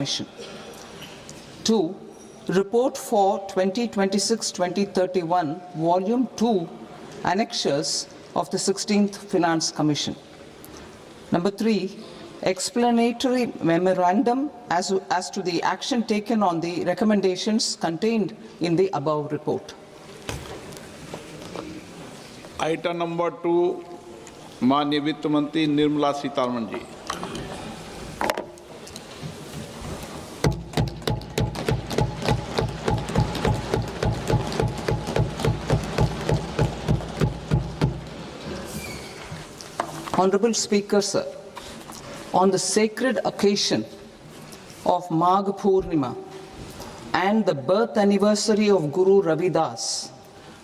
Commission. 2. Report for 2026-2031, Volume 2, Annexures of the 16th Finance Commission. Number 3. Explanatory memorandum as to the action taken on the recommendations contained in the above report. Item number 2, माननीय वित्त मंत्री Nirmala Sitharaman ji. Honorable Speaker, sir, on the sacred occasion of Magh Purnima and the birth anniversary of Guru Ravidas,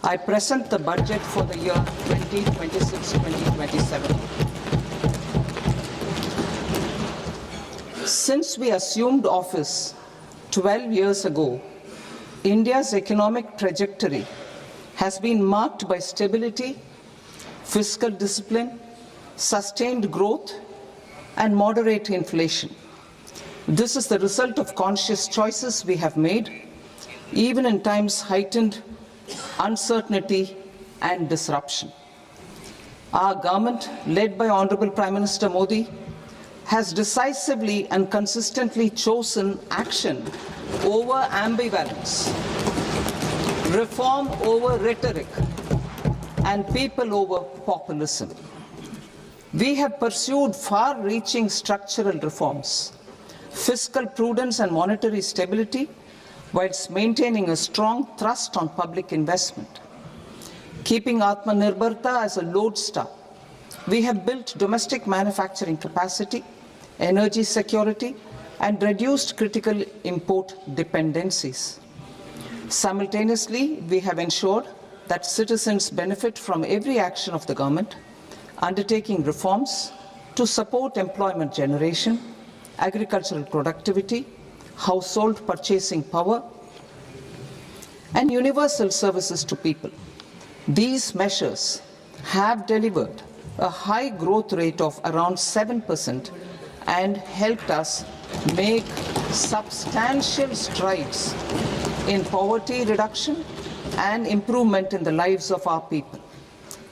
I present the budget for the year 2026-2027. Since we assumed office 12 years ago, India's economic trajectory has been marked by stability, fiscal discipline, sustained growth, and moderate inflation. This is the result of conscious choices we have made, even in times heightened uncertainty and disruption. Our government, led by Honorable Prime Minister Modi, has decisively and consistently chosen action over ambivalence, reform over rhetoric, and people over populism. We have pursued far-reaching structural reforms, fiscal prudence and monetary stability, whilst maintaining a strong thrust on public investment. Keeping Atmanirbharta as a lodestar, we have built domestic manufacturing capacity, energy security, and reduced critical import dependencies. Simultaneously, we have ensured that citizens benefit from every action of the government, undertaking reforms to support employment generation, agricultural productivity, household purchasing power, and universal services to people. These measures have delivered a high growth rate of around 7% and helped us make substantial strides in poverty reduction and improvement in the lives of our people.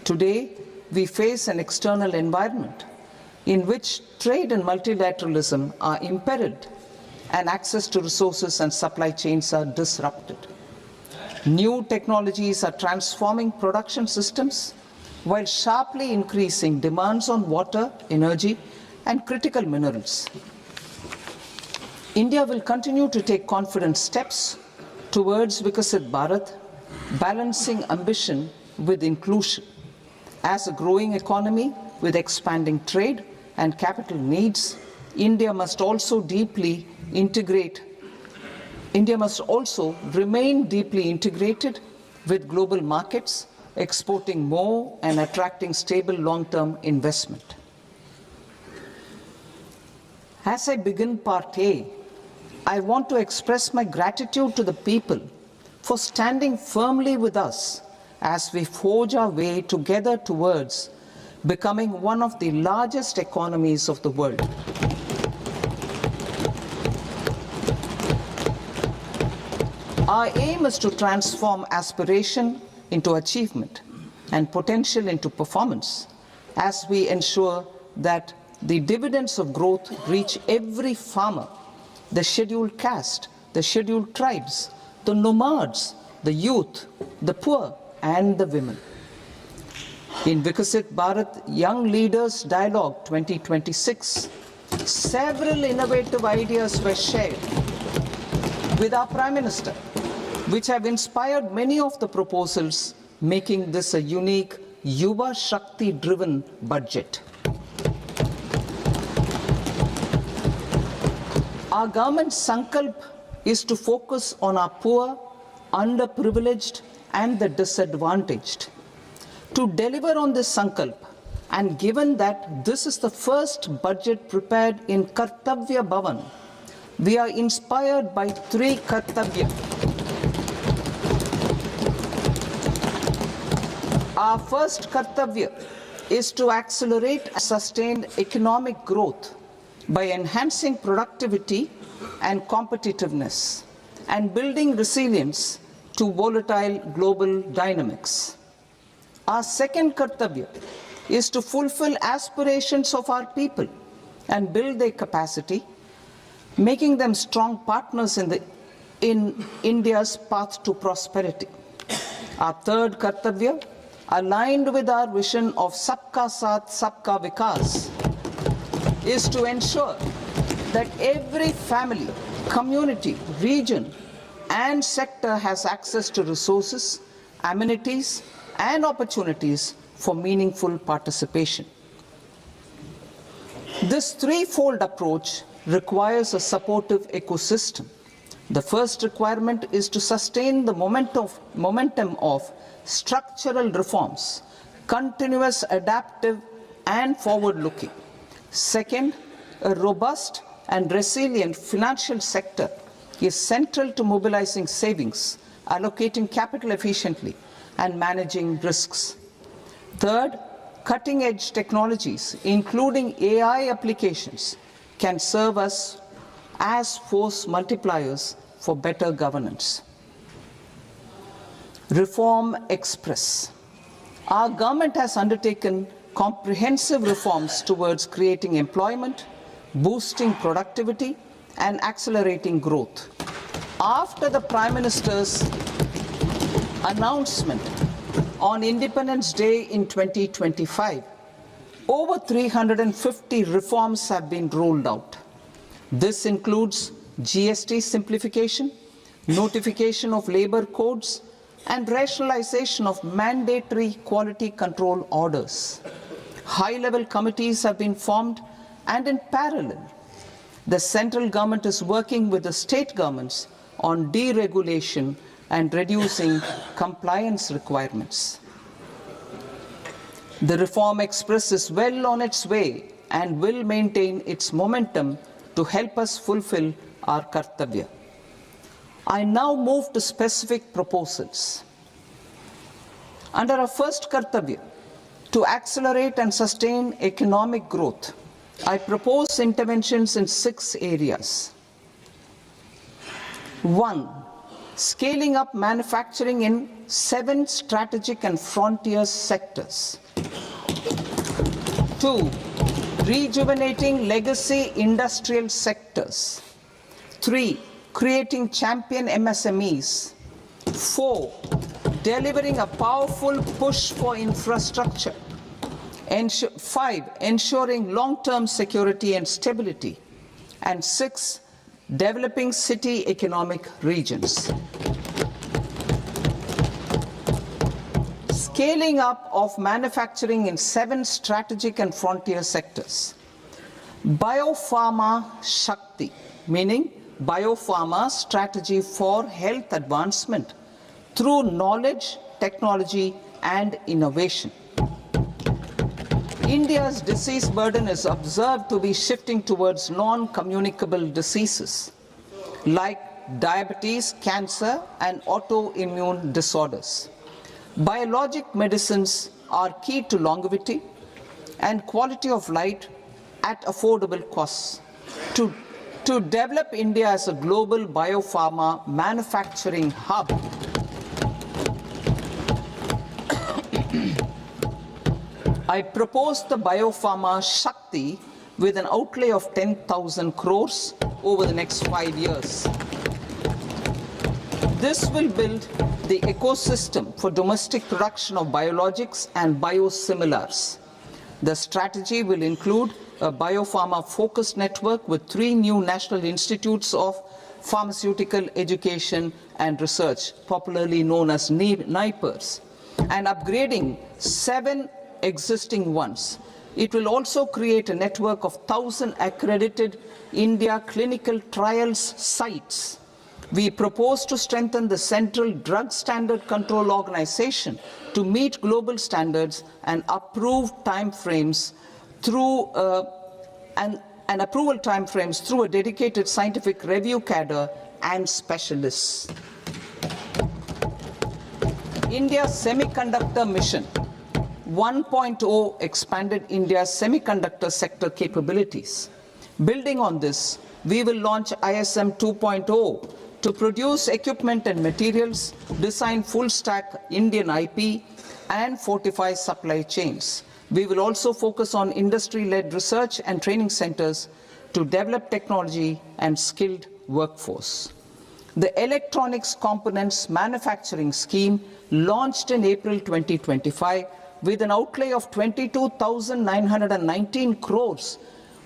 Today, we face an external environment in which trade and multilateralism are imperiled and access to resources and supply chains are disrupted. New technologies are transforming production systems while sharply increasing demands on water, energy, and critical minerals. India will continue to take confident steps towards Vikasit Bharat, balancing ambition with inclusion. As a growing economy with expanding trade and capital needs, India must also remain deeply integrated with global markets, exporting more and attracting stable long-term investment. As I begin Part A, I want to express my gratitude to the people for standing firmly with us as we forge our way together towards becoming one of the largest economies of the world. Our aim is to transform aspiration into achievement and potential into performance as we ensure that the dividends of growth reach every farmer, the scheduled caste, the scheduled tribes, the nomads, the youth, the poor, and the women. In Vikasit Bharat Young Leaders Dialogue 2026, several innovative ideas were shared with our Prime Minister, which have inspired many of the proposals, making this a unique Yuva Shakti-driven budget. Our government's sankalp is to focus on our poor, underprivileged, and the disadvantaged. To deliver on this sankalp, and given that this is the first budget prepared in Kartavya Bhavan, we are inspired by 3 Kartavya. Our first Kartavya is to accelerate sustained economic growth by enhancing productivity and competitiveness, and building resilience to volatile global dynamics. Our second kartavya is to fulfill aspirations of our people and build their capacity, making them strong partners in India's path to prosperity. Our third kartavya, aligned with our vision of Sabka Saath, Sabka Vikas, is to ensure that every family, community, region, and sector has access to resources, amenities, and opportunities for meaningful participation. This threefold approach requires a supportive ecosystem. The first requirement is to sustain the momentum of structural reforms, continuous, adaptive, and forward-looking. Second, a robust and resilient financial sector is central to mobilizing savings, allocating capital efficiently, and managing risks. Third, cutting-edge technologies, including AI applications, can serve us as force multipliers for better governance. Reform Express. Our government has undertaken comprehensive reforms towards creating employment, boosting productivity, and accelerating growth. After the Prime Minister's announcement on Independence Day in 2025, over 350 reforms have been rolled out. This includes GST simplification, notification of labor codes, and rationalization of mandatory quality control orders. High-level committees have been formed, and in parallel, the central government is working with the state governments on deregulation and reducing compliance requirements. The Reform Express is well on its way and will maintain its momentum to help us fulfill our kartavya. I now move to specific proposals. Under our first kartavya, to accelerate and sustain economic growth, I propose interventions in 6 areas. 1. Scaling up manufacturing in 7 strategic and frontier sectors. 2. Rejuvenating legacy industrial sectors. 3. Creating champion MSMEs. 4. Delivering a powerful push for infrastructure. 5. Ensuring long-term security and stability. And 6. Developing city economic regions. Scaling up of manufacturing in 7 strategic and frontier sectors. Biopharma Shakti, meaning biopharma strategy for health advancement through knowledge, technology, and innovation. India's disease burden is observed to be shifting towards non-communicable diseases like diabetes, cancer, and autoimmune disorders. Biologic medicines are key to longevity and quality of life at affordable costs. To develop India as a global biopharma manufacturing hub, I propose the Biopharma Shakti with an outlay of 10,000 crores over the next 5 years. This will build the ecosystem for domestic production of biologics and biosimilars. The strategy will include a biopharma-focused network with 3 new national institutes of pharmaceutical education and research, popularly known as NIPERs, and upgrading 7 existing ones. It will also create a network of 1,000 accredited India clinical trials sites. We propose to strengthen the Central Drug Standard Control Organization to meet global standards and approve timeframes through approval timeframes through a dedicated scientific review cadre and specialists. India's semiconductor mission 1.0 expanded India's semiconductor sector capabilities. Building on this, we will launch ISM 2.0 to produce equipment and materials, design full-stack Indian IP, and fortify supply chains. We will also focus on industry-led research and training centers to develop technology and skilled workforce. The Electronics Components Manufacturing Scheme, launched in April 2025 with an outlay of 22,919 crores,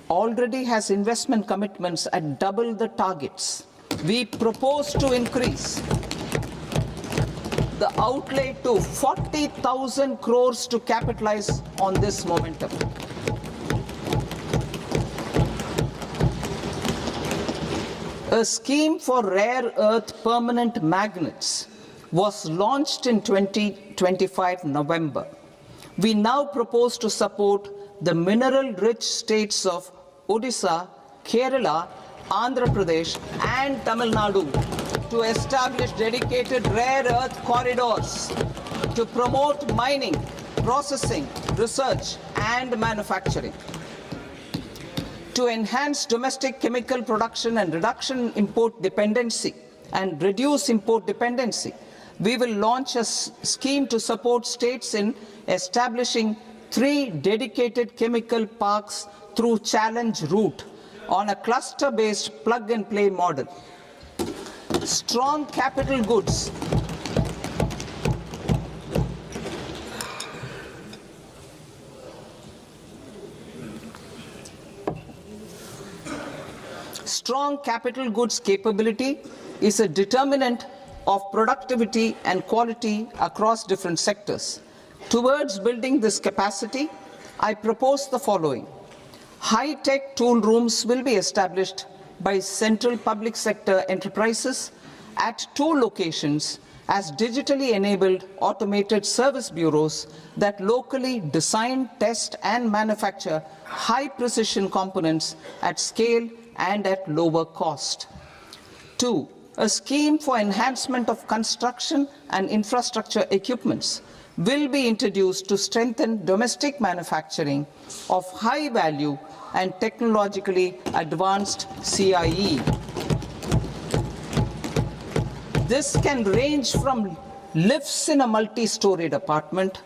already has investment commitments at double the targets. We propose to increase the outlay to 40,000 crores to capitalize on this momentum. A scheme for rare earth permanent magnets was launched in 2025 November. We now propose to support the mineral-rich states of Odisha, Kerala, Andhra Pradesh, and Tamil Nadu to establish dedicated rare earth corridors to promote mining, processing, research, and manufacturing. To enhance domestic chemical production and reduction import dependency and reduce import dependency, we will launch a scheme to support states in establishing 3 dedicated chemical parks through challenge route on a cluster-based plug-and-play model. Strong capital goods Strong capital goods capability is a determinant of productivity and quality across different sectors. Towards building this capacity, I propose the following. High-tech tool rooms will be established by central public sector enterprises at 2 locations as digitally enabled automated service bureaus that locally design, test, and manufacture high-precision components at scale and at lower cost. 2. A scheme for enhancement of construction and infrastructure equipments will be introduced to strengthen domestic manufacturing of high value and technologically advanced CIE. This can range from lifts in a multi-storied apartment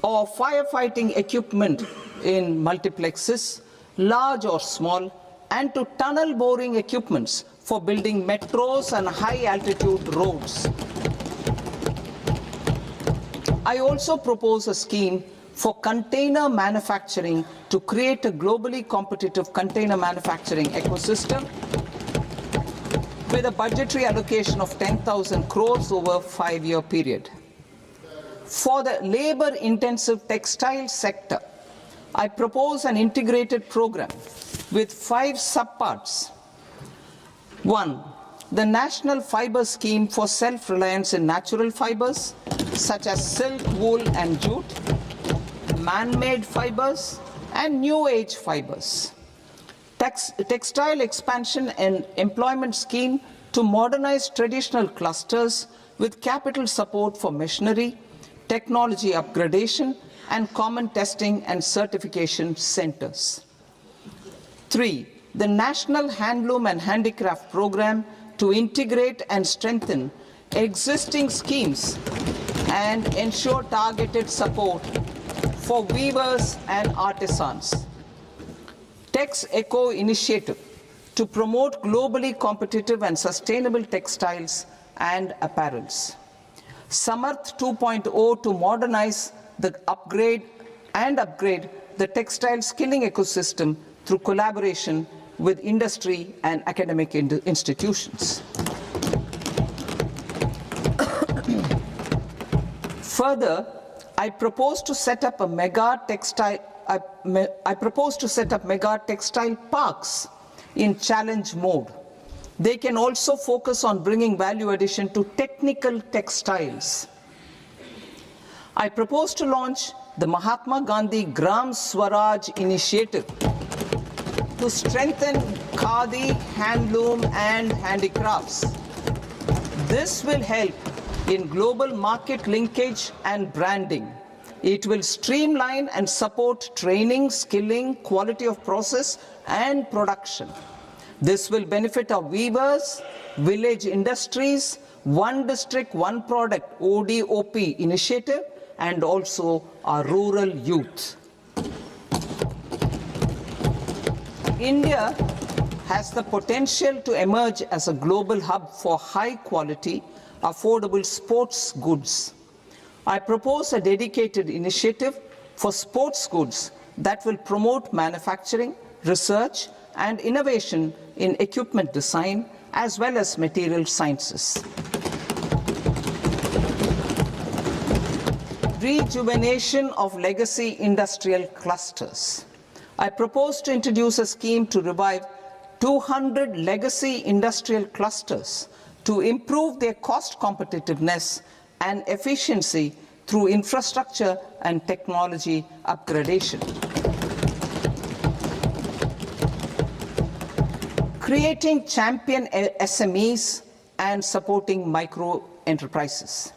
or firefighting equipment in multiplexes, large or small, and to tunnel boring equipments for building metros and high-altitude roads. I also propose a scheme for container manufacturing to create a globally competitive container manufacturing ecosystem with a budgetary allocation of 10,000 crores over a 5-year period. For the labor-intensive textile sector, I propose an integrated program with 5 subparts. 1. The National Fiber Scheme for self-reliance in natural fibers, such as silk, wool, and jute, man-made fibers, and new age fibers. Textile expansion and employment scheme to modernize traditional clusters with capital support for machinery, technology upgradation, and common testing and certification centers. 3. The National Handloom and Handicraft Program to integrate and strengthen existing schemes and ensure targeted support for weavers and artisans. Tex Eco Initiative to promote globally competitive and sustainable textiles and apparels. Samarth 2.0 to modernize the upgrade the textile skilling ecosystem through collaboration with industry and academic institutions. Further, I propose to set up mega textile parks in challenge mode. They can also focus on bringing value addition to technical textiles. I propose to launch the Mahatma Gandhi Gram Swaraj initiative to strengthen khadi, handloom, and handicrafts. This will help in global market linkage and branding. It will streamline and support training, skilling, quality of process, and production. This will benefit our weavers, village industries, one district, one product ODOP initiative, and also our rural youth. India has the potential to emerge as a global hub for high quality, affordable sports goods. I propose a dedicated initiative for sports goods that will promote manufacturing, research, and innovation in equipment design as well as material sciences. Rejuvenation of legacy industrial clusters. I propose to introduce a scheme to revive 200 legacy industrial clusters to improve their cost competitiveness and efficiency through infrastructure and technology upgradation. Creating champion SMEs and supporting micro enterprises.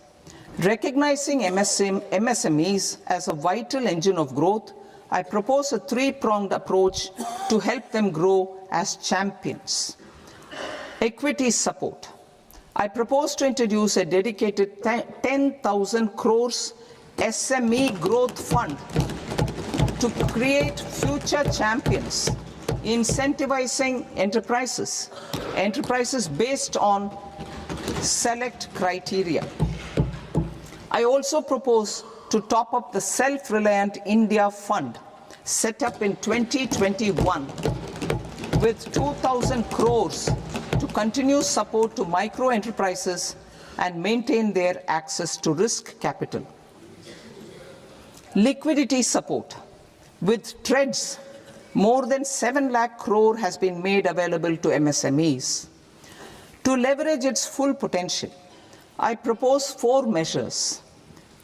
Recognizing MSMEs as a vital engine of growth, I propose a three-pronged approach to help them grow as champions. Equity support. I propose to introduce a dedicated 10,000 crores SME growth fund to create future champions, incentivizing enterprises based on select criteria. I also propose to top up the Self-Reliant India Fund set up in 2021 with 2,000 crores to continue support to micro enterprises and maintain their access to risk capital. Liquidity support. With TREDS, more than 7 lakh crore has been made available to MSMEs. To leverage its full potential, I propose 4 measures.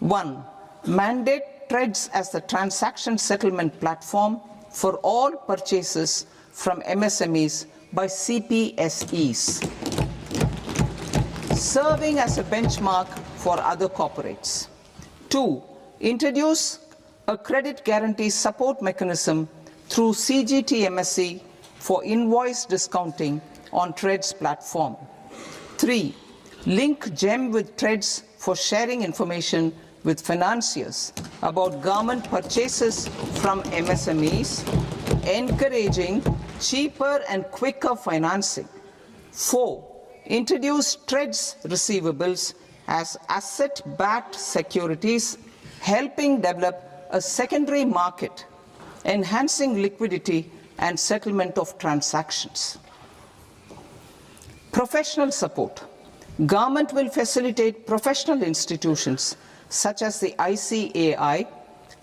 1. Mandate TREDS as the transaction settlement platform for all purchases from MSMEs by CPSEs, serving as a benchmark for other corporates. 2. Introduce a credit guarantee support mechanism through CGTMSE for invoice discounting on TREDS platform. 3. Link GEM with TREDS for sharing information with financiers about government purchases from MSMEs, encouraging cheaper and quicker financing. 4. Introduce TREDS receivables as asset-backed securities, helping develop a secondary market, enhancing liquidity and settlement of transactions. Professional support. Government will facilitate professional institutions such as the ICAI,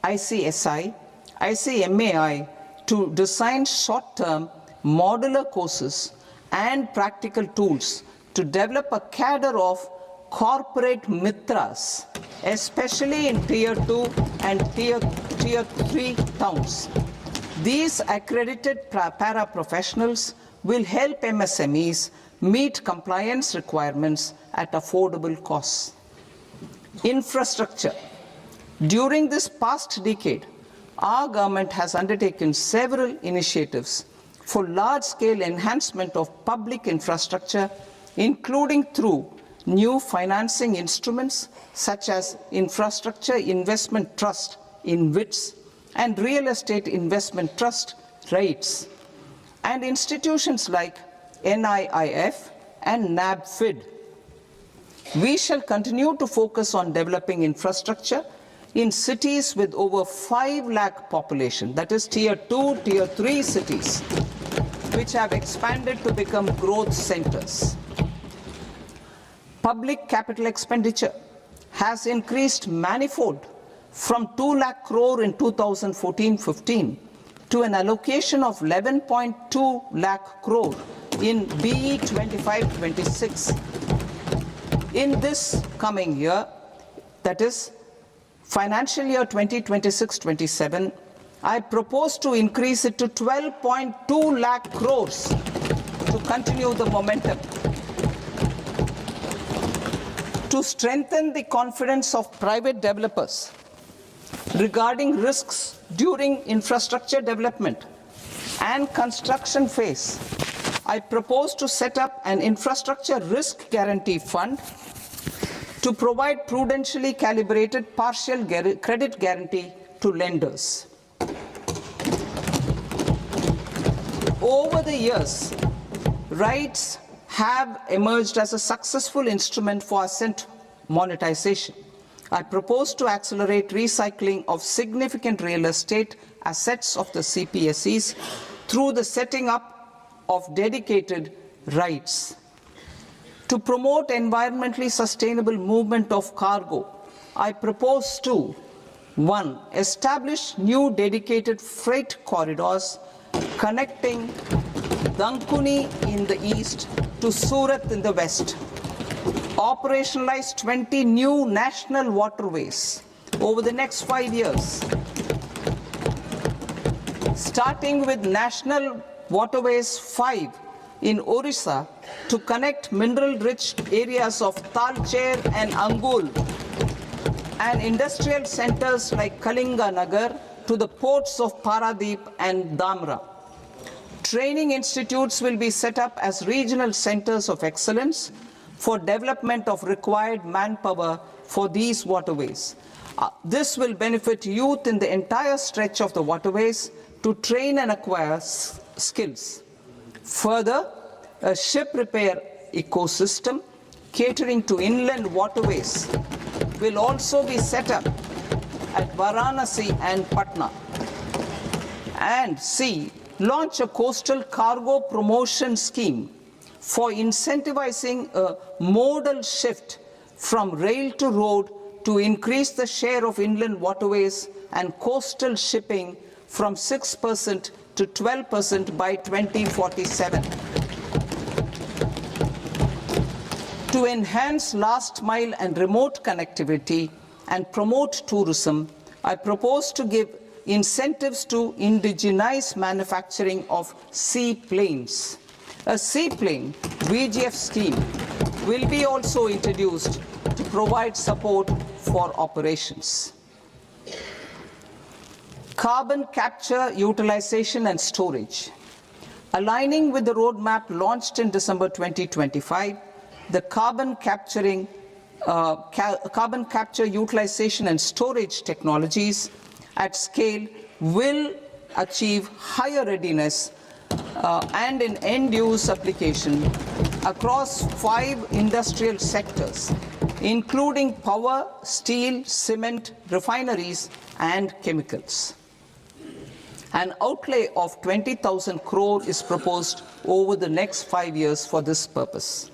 ICSI, ICMAI to design short-term modular courses and practical tools to develop a cadre of corporate mitras, especially in Tier 2 and Tier 3 towns. These accredited para-professionals will help MSMEs meet compliance requirements at affordable costs. Infrastructure. During this past decade, our government has undertaken several initiatives for large-scale enhancement of public infrastructure, including through new financing instruments such as Infrastructure Investment Trust in WITS and Real Estate Investment Trust REITs, and institutions like NIIF and NABFID. We shall continue to focus on developing infrastructure in cities with over 5 lakh population, that is Tier 2, Tier 3 cities, which have expanded to become growth centers. Public capital expenditure has increased manifold from 2 lakh crore in 2014-15 to an allocation of 11.2 lakh crore in BE 25-26. In this coming year, that is financial year 2026-27, I propose to increase it to 12.2 lakh crores to continue the momentum. To strengthen the confidence of private developers regarding risks during infrastructure development and construction phase, I propose to set up an infrastructure risk guarantee fund to provide prudentially calibrated partial credit guarantee to lenders. Over the years, RITES have emerged as a successful instrument for asset monetization. I propose to accelerate recycling of significant real estate assets of the CPSEs through the setting up of dedicated RITES. To promote environmentally sustainable movement of cargo, I propose to 1. Establish new dedicated freight corridors connecting Dankuni in the east to Surat in the west. Operationalize 20 new national waterways over the next 5 years, starting with National Waterways 5 in Orissa to connect mineral-rich areas of Talcher and Angul and industrial centers like Kalinga Nagar to the ports of Paradeep and Dhamra. Training institutes will be set up as regional centers of excellence for development of required manpower for these waterways. This will benefit youth in the entire stretch of the waterways to train and acquire skills. Further, a ship repair ecosystem catering to inland waterways will also be set up at Varanasi and Patna. And C, launch a coastal cargo promotion scheme for incentivizing a modal shift from rail to road to increase the share of inland waterways and coastal shipping from 6% to 12% by 2047. To enhance last mile and remote connectivity and promote tourism, I propose to give incentives to indigenize manufacturing of seaplanes. A seaplane VGF scheme will be also introduced to provide support for operations. Carbon capture, utilization and storage. Aligning with the roadmap launched in December 2025, the carbon capture, utilization and storage technologies at scale will achieve higher readiness and in end-use application across 5 industrial sectors, including power, steel, cement, refineries, and chemicals. An outlay of 20,000 crore is proposed over the next 5 years for this purpose.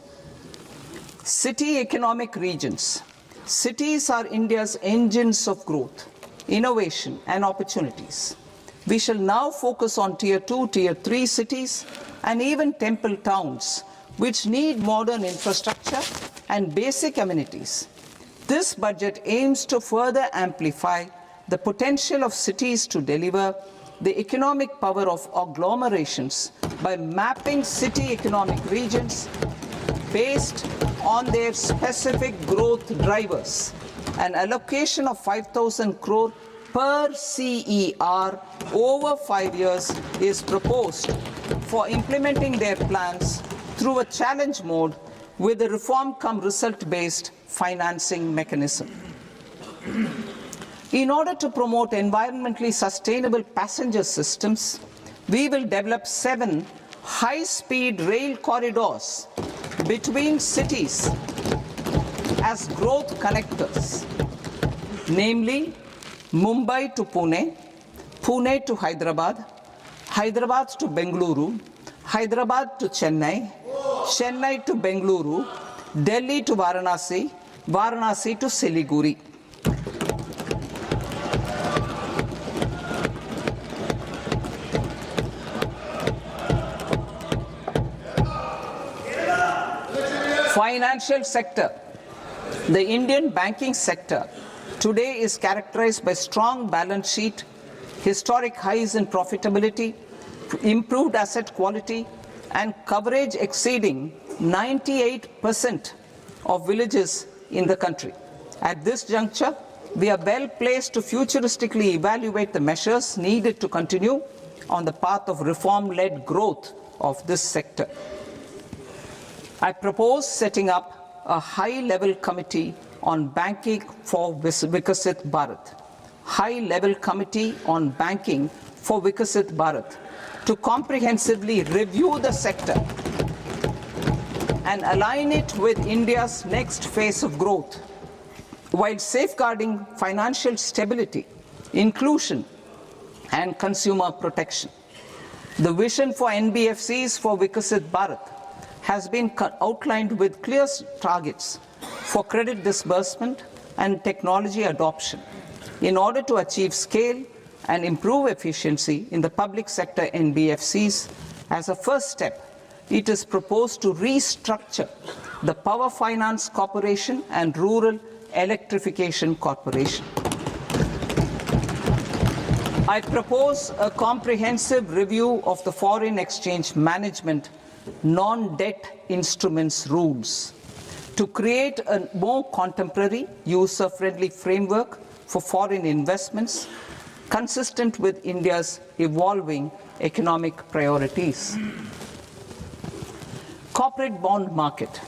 City economic regions. Cities are India's engines of growth, innovation, and opportunities. We shall now focus on Tier 2, Tier 3 cities, and even temple towns, which need modern infrastructure and basic amenities. This budget aims to further amplify the potential of cities to deliver the economic power of agglomerations by mapping city economic regions based on their specific growth drivers. An allocation of 5,000 crore per CER over 5 years is proposed for implementing their plans through a challenge mode with a reform-cum-result-based financing mechanism. In order to promote environmentally sustainable passenger systems, we will develop 7 high-speed rail corridors between cities as growth connectors, namely Mumbai to Pune, Pune to Hyderabad, Hyderabad to Bengaluru, Hyderabad to Chennai, Chennai to Bengaluru, Delhi to Varanasi, Varanasi to Siliguri. Financial sector. The Indian banking sector today is characterized by strong balance sheet, historic highs in profitability, improved asset quality, and coverage exceeding 98% of villages in the country. At this juncture, we are well placed to futuristically evaluate the measures needed to continue on the path of reform-led growth of this sector. I propose setting up a high-level committee on banking for Vikasit Bharat. High-level committee on banking for Vikasit Bharat to comprehensively review the sector and align it with India's next phase of growth, while safeguarding financial stability, inclusion, and consumer protection. The vision for NBFCs for Vikasit Bharat has been outlined with clear targets for credit disbursement and technology adoption in order to achieve scale and improve efficiency in the public sector NBFCs. As a first step, it is proposed to restructure the Power Finance Corporation and Rural Electrification Corporation. I propose a comprehensive review of the foreign exchange management non-debt instruments rules to create a more contemporary, user-friendly framework for foreign investments consistent with India's evolving economic priorities. Corporate bond market.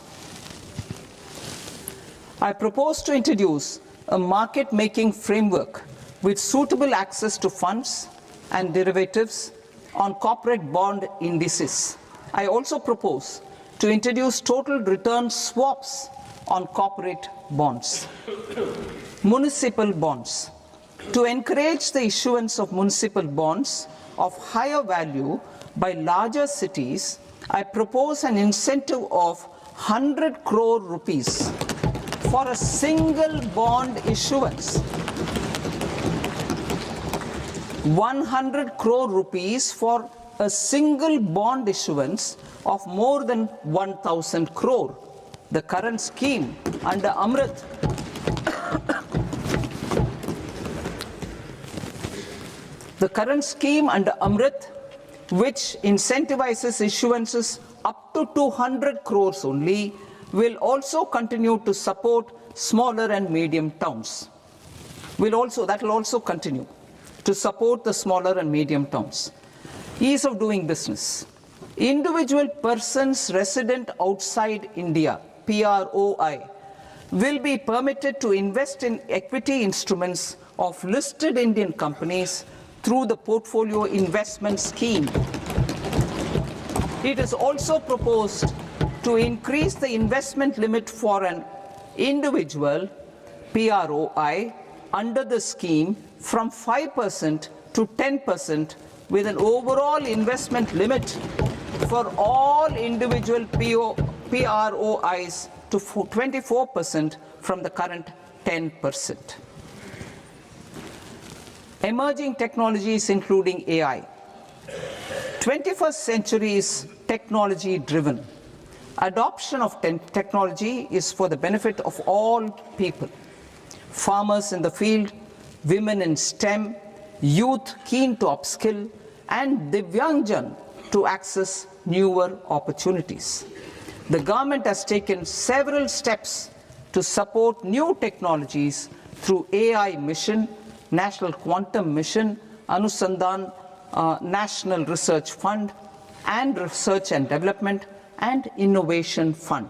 I propose to introduce a market-making framework with suitable access to funds and derivatives on corporate bond indices. I also propose to introduce total return swaps on corporate bonds. Municipal bonds. To encourage the issuance of municipal bonds of higher value by larger cities, I propose an incentive of 100 crore rupees for a single bond issuance. 100 crore rupees for a single bond issuance of more than 1,000 crore. The current scheme under Amrit which incentivizes issuances up to 200 crores only, will also continue to support smaller and medium towns. That will also continue to support the smaller and medium towns. Ease of doing business. Individual persons resident outside India, PROI, will be permitted to invest in equity instruments of listed Indian companies through the Portfolio Investment Scheme. It is also proposed to increase the investment limit for an individual PROI under the scheme from 5% to 10%, with an overall investment limit for all individual PROIs to 24% from the current 10%. Emerging technologies including AI. 21st century is technology driven. Adoption of technology is for the benefit of all people. Farmers in the field, women in STEM, youth keen to upskill, and Divyangjan to access newer opportunities. The government has taken several steps to support new technologies through AI Mission, National Quantum Mission, Anusandhan National Research Fund, and Research and Development and Innovation Fund.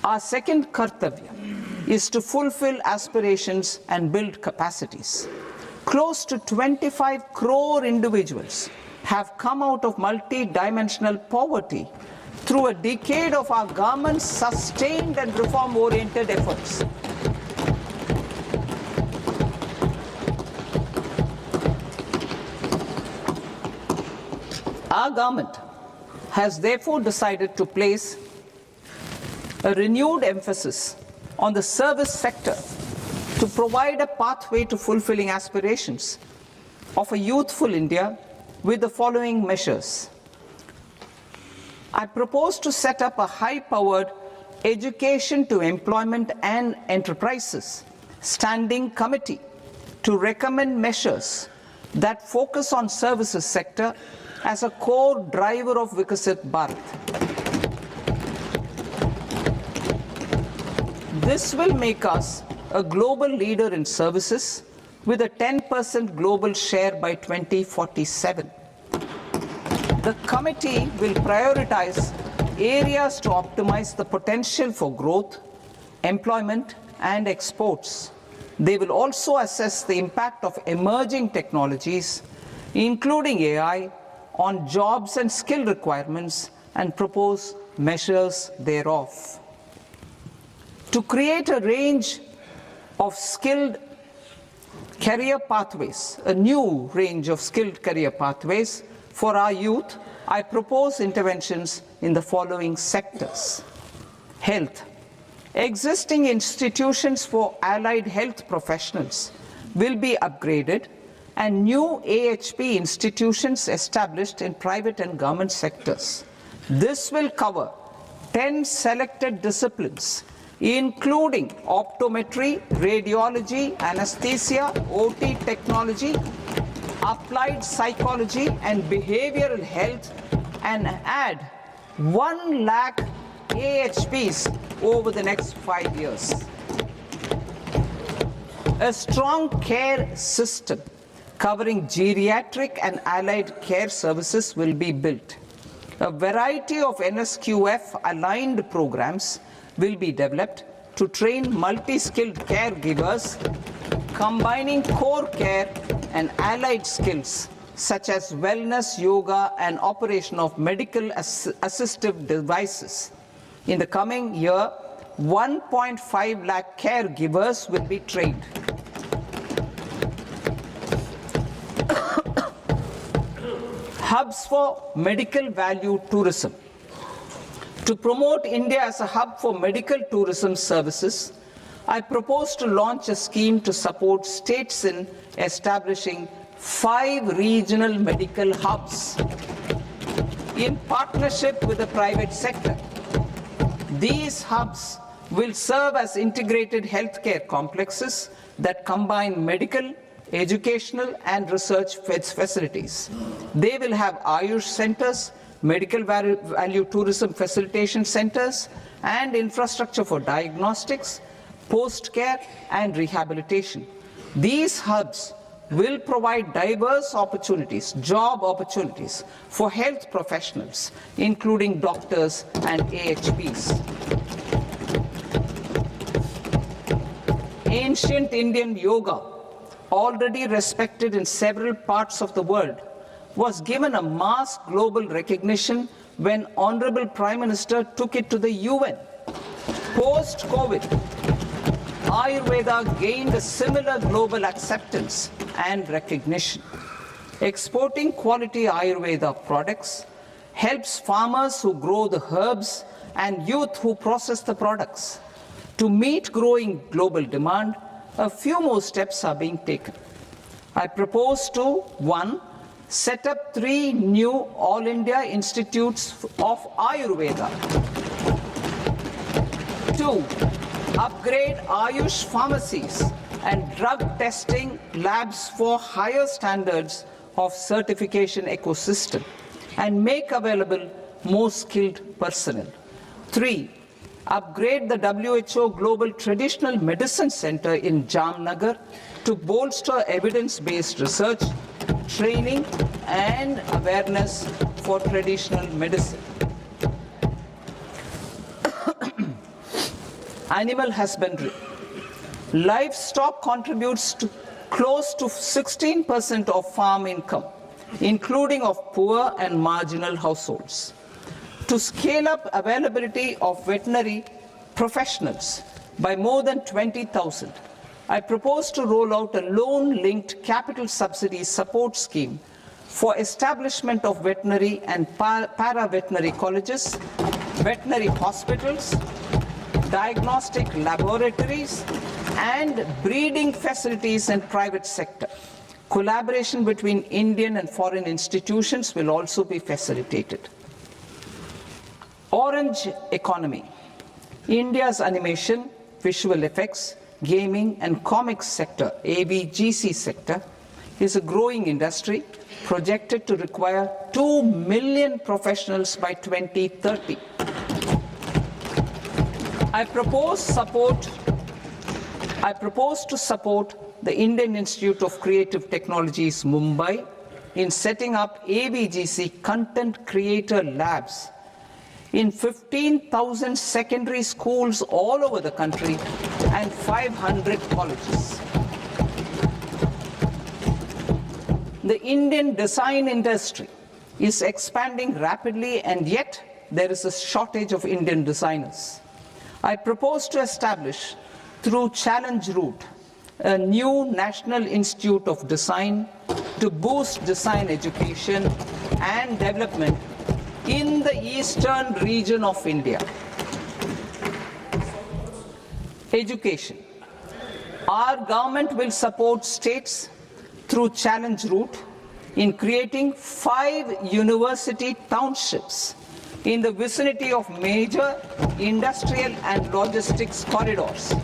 Our second kartavya is to fulfill aspirations and build capacities. Close to 25 crore individuals have come out of multi-dimensional poverty through a decade of our government's sustained and reform-oriented efforts. Our government has therefore decided to place a renewed emphasis on the service sector to provide a pathway to fulfilling aspirations of a youthful India with the following measures. I propose to set up a high-powered Education to Employment and Enterprises Standing Committee to recommend measures that focus on services sector as a core driver of Vikasit Bharat. This will make us a global leader in services with a 10% global share by 2047. The committee will prioritize areas to optimize the potential for growth, employment, and exports. They will also assess the impact of emerging technologies, including AI, on jobs and skill requirements and propose measures thereof. To create a range of skilled career pathways, a new range of skilled career pathways for our youth, I propose interventions in the following sectors. Health. Existing institutions for allied health professionals will be upgraded and new AHP institutions established in private and government sectors. This will cover 10 selected disciplines, including optometry, radiology, anesthesia, OT technology, applied psychology and behavioral health, and add 1 lakh AHPs over the next 5 years. A strong care system covering geriatric and allied care services will be built. A variety of NSQF-aligned programs will be developed to train multi-skilled caregivers, combining core care and allied skills such as wellness, yoga, and operation of medical assistive devices. In the coming year, 1.5 lakh caregivers will be trained. Hubs for medical value tourism. To promote India as a hub for medical tourism services, I propose to launch a scheme to support states in establishing 5 regional medical hubs in partnership with the private sector. These hubs will serve as integrated healthcare complexes that combine medical, educational, and research facilities. They will have Ayush centers, medical value tourism facilitation centers, and infrastructure for diagnostics, post-care, and rehabilitation. These hubs will provide diverse opportunities, job opportunities for health professionals, including doctors and AHPs. Ancient Indian yoga, already respected in several parts of the world, was given a mass global recognition when Honorable Prime Minister took it to the UN. Post-COVID, Ayurveda gained a similar global acceptance and recognition. Exporting quality Ayurveda products helps farmers who grow the herbs and youth who process the products. To meet growing global demand, a few more steps are being taken. I propose to 1. Set up 3 new All India Institutes of Ayurveda. 2. Upgrade Ayush pharmacies and drug testing labs for higher standards of certification ecosystem and make available more skilled personnel. 3. Upgrade the WHO Global Traditional Medicine Center in Jamnagar to bolster evidence-based research, training, and awareness for traditional medicine. Animal husbandry. Livestock contributes to close to 16% of farm income, including of poor and marginal households. To scale up availability of veterinary professionals by more than 20,000, I propose to roll out a loan-linked capital subsidy support scheme for establishment of veterinary and para-veterinary colleges, veterinary hospitals, diagnostic laboratories, and breeding facilities in private sector. Collaboration between Indian and foreign institutions will also be facilitated. Orange economy. India's animation, visual effects, gaming and comics sector, AVGC sector, is a growing industry projected to require 2 million professionals by 2030. I propose to support the Indian Institute of Creative Technologies, Mumbai, in setting up ABGC content creator labs in 15,000 secondary schools all over the country and 500 colleges. The Indian design industry is expanding rapidly, and yet there is a shortage of Indian designers. I propose to establish, through Challenge Route, a new National Institute of Design to boost design education and development in the eastern region of India. Education. Our government will support states through Challenge Route in creating 5 university townships in the vicinity of major industrial and logistics corridors.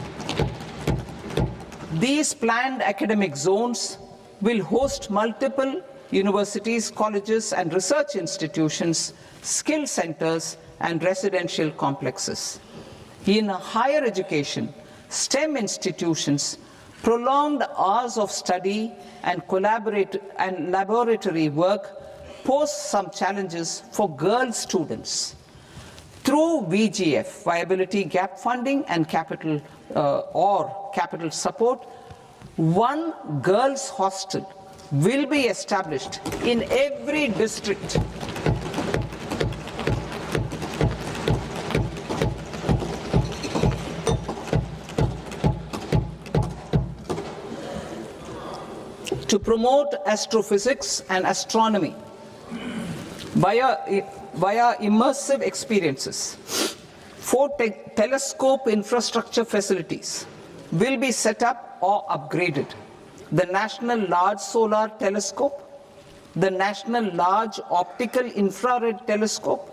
These planned academic zones will host multiple universities, colleges, and research institutions, skill centers, and residential complexes. In higher education, STEM institutions, prolonged hours of study and laboratory work pose some challenges for girl students. Through VGF, Viability Gap Funding, and capital support, one girls' hostel will be established in every district. To promote astrophysics and astronomy via immersive experiences, 4 telescope infrastructure facilities will be set up or upgraded. The National Large Solar Telescope, the National Large Optical Infrared Telescope,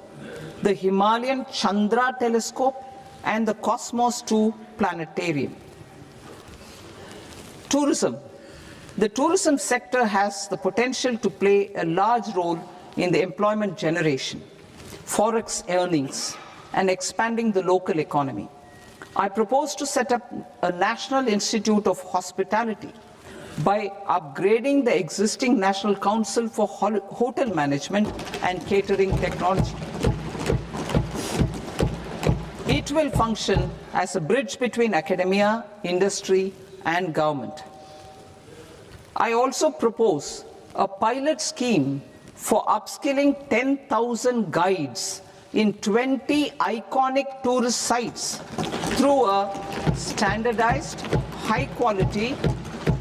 the Himalayan Chandra Telescope, and the Cosmos 2 Planetarium. Tourism. The tourism sector has the potential to play a large role in the employment generation, forex earnings, and expanding the local economy. I propose to set up a National Institute of Hospitality by upgrading the existing National Council for Hotel Management and Catering Technology. It will function as a bridge between academia, industry, and government. I also propose a pilot scheme for upskilling 10,000 guides in 20 iconic tourist sites through a standardized, high-quality,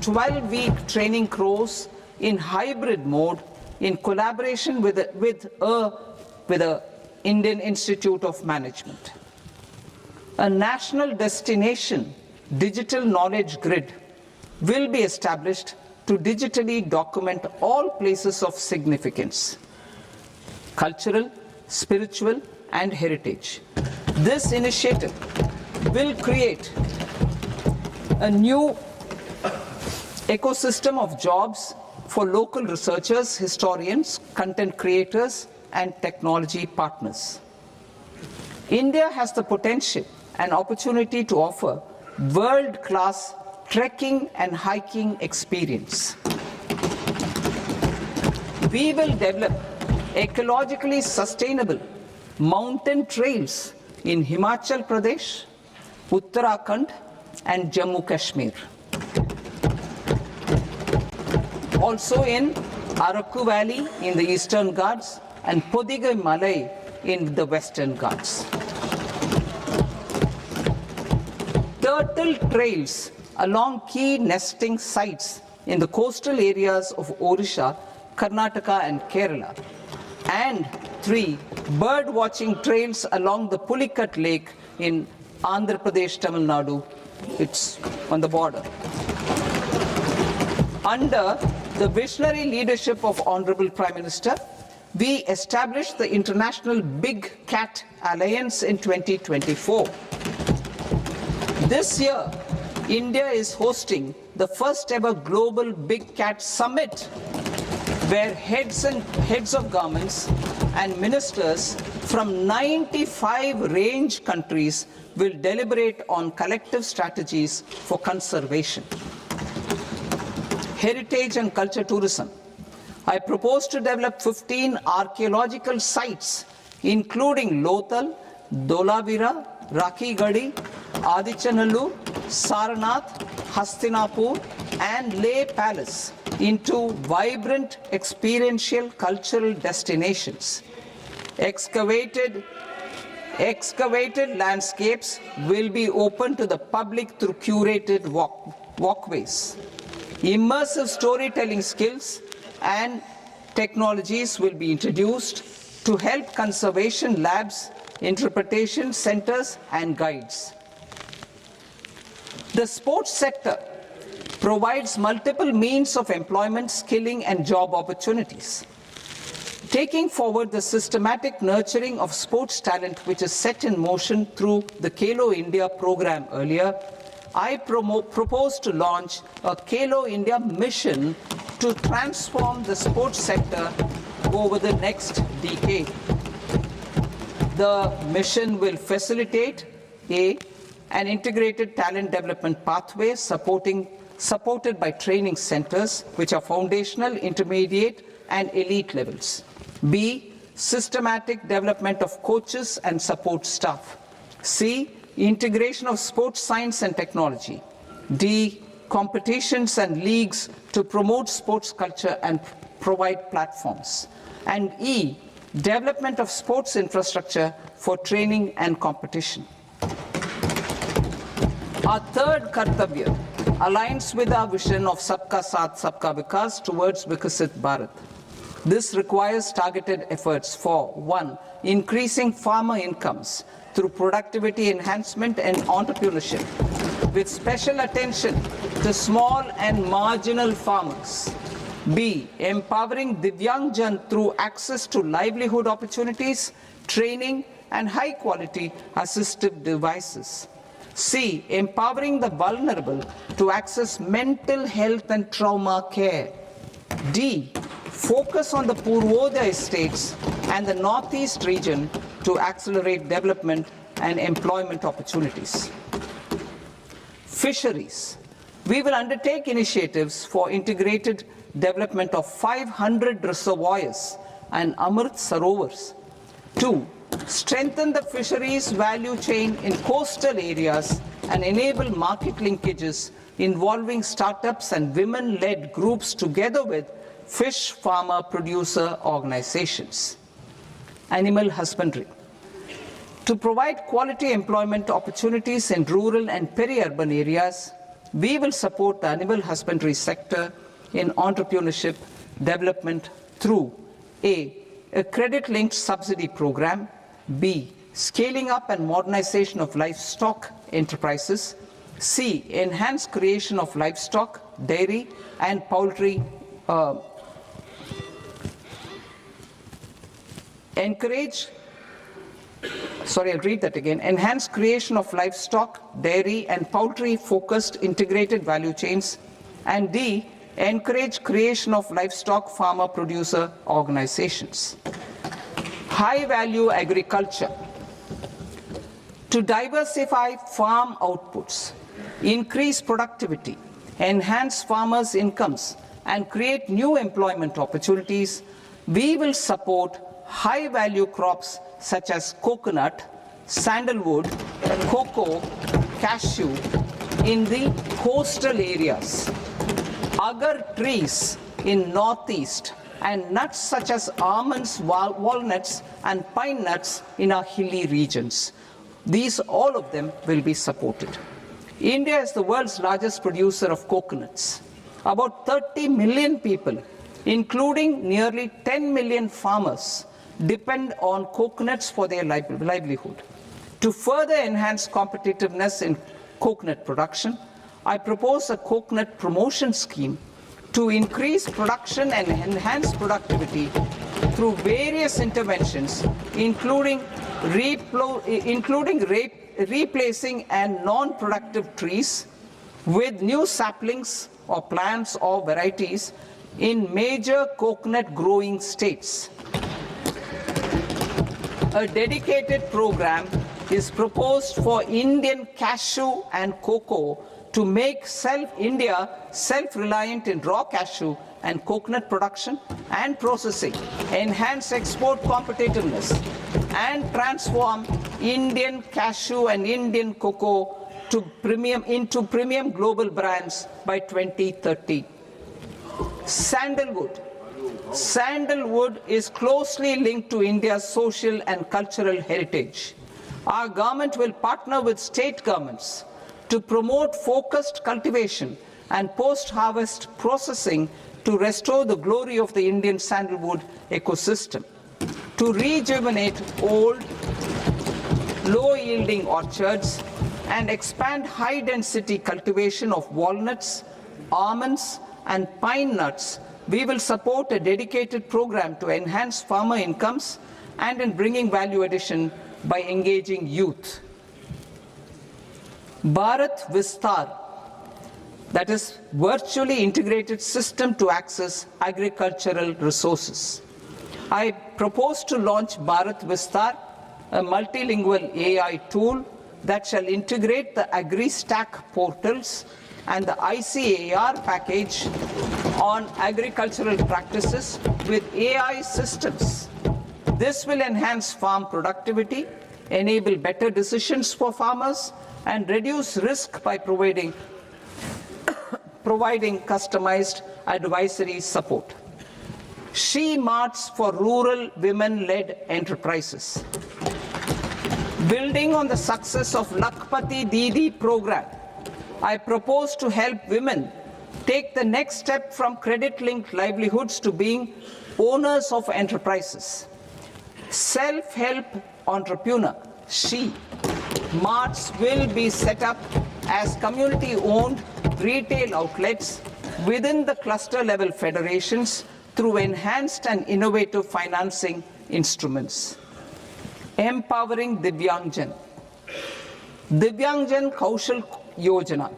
12-week training course in hybrid mode in collaboration with the Indian Institute of Management. A national destination digital knowledge grid will be established to digitally document all places of significance, cultural, spiritual, and heritage. This initiative will create a new ecosystem of jobs for local researchers, historians, content creators, and technology partners. India has the potential and opportunity to offer world-class trekking and hiking experience. We will develop ecologically sustainable mountain trails in Himachal Pradesh, Uttarakhand, and Jammu Kashmir. Also in Araku Valley in the Eastern Ghats and Podigai Malai in the Western Ghats. Turtle trails along key nesting sites in the coastal areas of Odisha, Karnataka, and Kerala. And 3 bird watching trails along the Pulikat Lake in Andhra Pradesh, Tamil Nadu. It's on the border. Under the visionary leadership of Honorable Prime Minister, we established the International Big Cat Alliance in 2024. This year, India is hosting the first ever Global Big Cat Summit, where heads of governments and ministers from 95 range countries will deliberate on collective strategies for conservation. Heritage and culture tourism. I propose to develop 15 archaeological sites, including Lothal, Dolavira, Rakigadi, Adichanallur, Saranath, Hastinapur, and Leh Palace into vibrant experiential cultural destinations. Excavated landscapes will be open to the public through curated walkways. Immersive storytelling skills and technologies will be introduced to help conservation labs, interpretation centers, and guides. The sports sector provides multiple means of employment, skilling, and job opportunities. Taking forward the systematic nurturing of sports talent which is set in motion through the Khelo India program earlier, I propose to launch a Khelo India mission to transform the sports sector over the next decade. The mission will facilitate an integrated talent development pathway supported by training centers which are foundational, intermediate, and elite levels. B, systematic development of coaches and support staff. C, integration of sports science and technology. D, competitions and leagues to promote sports culture and provide platforms. And E, development of sports infrastructure for training and competition. Our third Kartavya aligns with our vision of Sabka Saath, Sabka Vikas towards Vikasit Bharat. This requires targeted efforts for 1. Increasing farmer incomes through productivity enhancement and entrepreneurship, with special attention to small and marginal farmers. B. Empowering Divyangjan through access to livelihood opportunities, training, and high-quality assistive devices. C. Empowering the vulnerable to access mental health and trauma care. D. Focus on the Purvodaya states and the Northeast region to accelerate development and employment opportunities. Fisheries. We will undertake initiatives for integrated development of 500 reservoirs and Amrit Sarovars. 2. Strengthen the fisheries value chain in coastal areas and enable market linkages involving startups and women-led groups together with fish farmer producer organizations. Animal husbandry. To provide quality employment opportunities in rural and peri-urban areas, we will support the animal husbandry sector in entrepreneurship development through A. A credit-linked subsidy program. B. Scaling up and modernization of livestock enterprises. C. Enhanced creation of livestock, dairy, and poultry. Enhanced creation of livestock, dairy, and poultry-focused integrated value chains. And D. Encourage creation of livestock farmer-producer organizations. High-value agriculture. To diversify farm outputs, increase productivity, enhance farmers' incomes, and create new employment opportunities, we will support high-value crops such as coconut, sandalwood, cocoa, cashew in the coastal areas, agar trees in northeast, and nuts such as almonds, walnuts, and pine nuts in our hilly regions. All of them will be supported. India is the world's largest producer of coconuts. About 30 million people, including nearly 10 million farmers, depend on coconuts for their livelihood. To further enhance competitiveness in coconut production, I propose a coconut promotion scheme to increase production and enhance productivity through various interventions, including replacing and non-productive trees with new saplings or plants or varieties in major coconut growing states. A dedicated program is proposed for Indian cashew and cocoa to make India self-reliant in raw cashew and coconut production and processing, enhance export competitiveness, and transform Indian cashew and Indian cocoa into premium global brands by 2030. Sandalwood. Sandalwood is closely linked to India's social and cultural heritage. Our government will partner with state governments to promote focused cultivation and post-harvest processing to restore the glory of the Indian sandalwood ecosystem, to rejuvenate old, low-yielding orchards, and expand high-density cultivation of walnuts, almonds, and pine nuts. We will support a dedicated program to enhance farmer incomes and in bringing value addition by engaging youth. Bharat Vistar, that is virtually integrated system to access agricultural resources. I propose to launch Bharat Vistar, a multilingual AI tool that shall integrate the AgriStack portals and the ICAR package on agricultural practices with AI systems. This will enhance farm productivity, enable better decisions for farmers, and reduce risk by providing customized advisory support. She Marts for rural women-led enterprises. Building on the success of Lakpati Didi program, I propose to help women take the next step from credit-linked livelihoods to being owners of enterprises. Self-help entrepreneur, She Marts will be set up as community-owned retail outlets within the cluster-level federations through enhanced and innovative financing instruments. Empowering Divyangjan. Divyangjan Kaushal Yojana.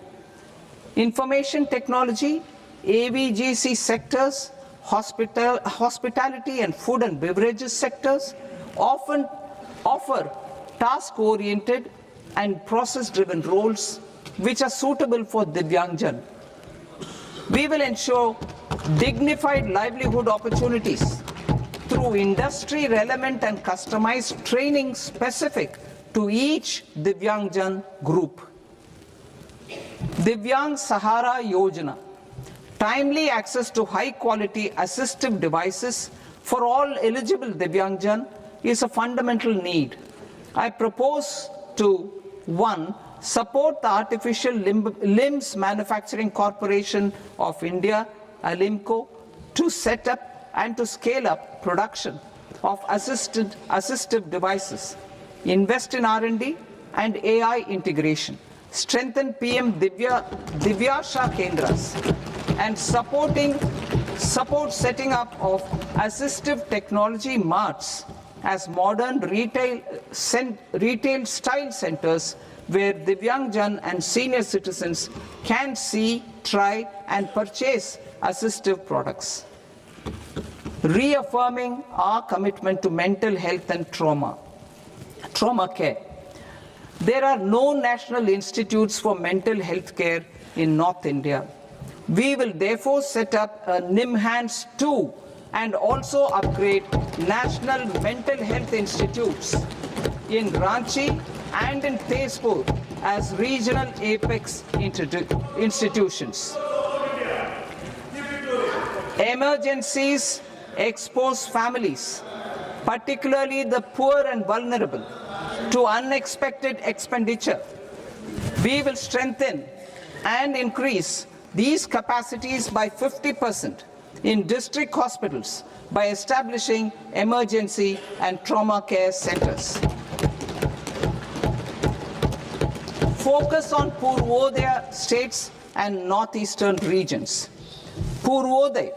Information technology, AVGC sectors, hospitality and food and beverages sectors often offer task-oriented and process-driven roles which are suitable for Divyangjan. We will ensure dignified livelihood opportunities through industry-relevant and customized training specific to each Divyangjan group. Divyang Sahara Yojana. Timely access to high-quality assistive devices for all eligible Divyangjan is a fundamental need. I propose to 1. Support the Artificial Limbs Manufacturing Corporation of India, Alimco, to set up and to scale up production of assistive devices, invest in R&D and AI integration, strengthen PM Divyasha Kendras, and support setting up of assistive technology marts as modern retail style centers where Divyangjan and senior citizens can see, try and purchase assistive products. Reaffirming our commitment to mental health and trauma care. There are no national institutes for mental health care in North India. We will therefore set up a NIMHANS 2 and also upgrade national mental health institutes in Ranchi and in Tezpur as regional apex institutions. Emergencies expose families, particularly the poor and vulnerable, to unexpected expenditure. We will strengthen and increase these capacities by 50% in district hospitals by establishing emergency and trauma care centers. Focus on Purvodaya states and northeastern regions. Purvodaya.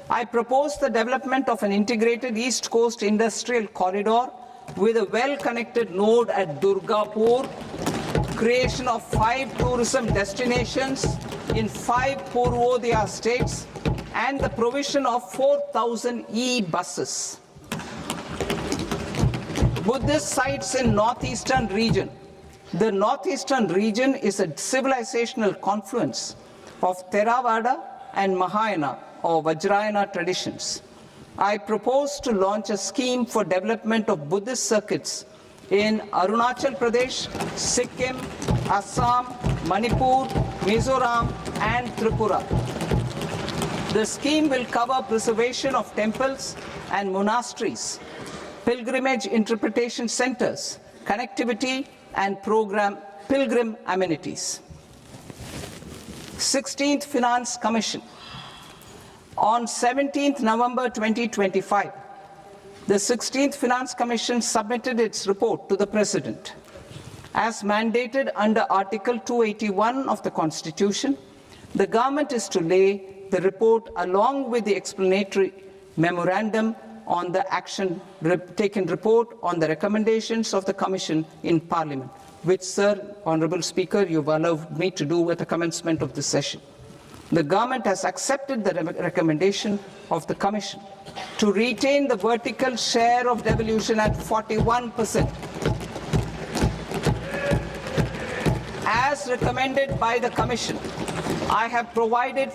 I propose the development of an integrated East Coast industrial corridor with a well-connected node at Durgapur, creation of 5 tourism destinations in 5 Purvodaya states, and the provision of 4,000 e-buses. Buddhist sites in northeastern region. The northeastern region is a civilizational confluence of Theravada and Mahayana or Vajrayana traditions. I propose to launch a scheme for development of Buddhist circuits in Arunachal Pradesh, Sikkim, Assam, Manipur, Mizoram, and Tripura. The scheme will cover preservation of temples and monasteries, pilgrimage interpretation centers, connectivity, and pilgrim amenities. 16th Finance Commission. On 17th November 2025, the 16th Finance Commission submitted its report to the President. As mandated under Article 281 of the Constitution, the government is to lay the report along with the explanatory memorandum on the action taken report on the recommendations of the Commission in Parliament, which, Sir, Honourable Speaker, you've allowed me to do at the commencement of this session. The government has accepted the recommendation of the Commission to retain the vertical share of devolution at 41%. As recommended by the Commission, I have provided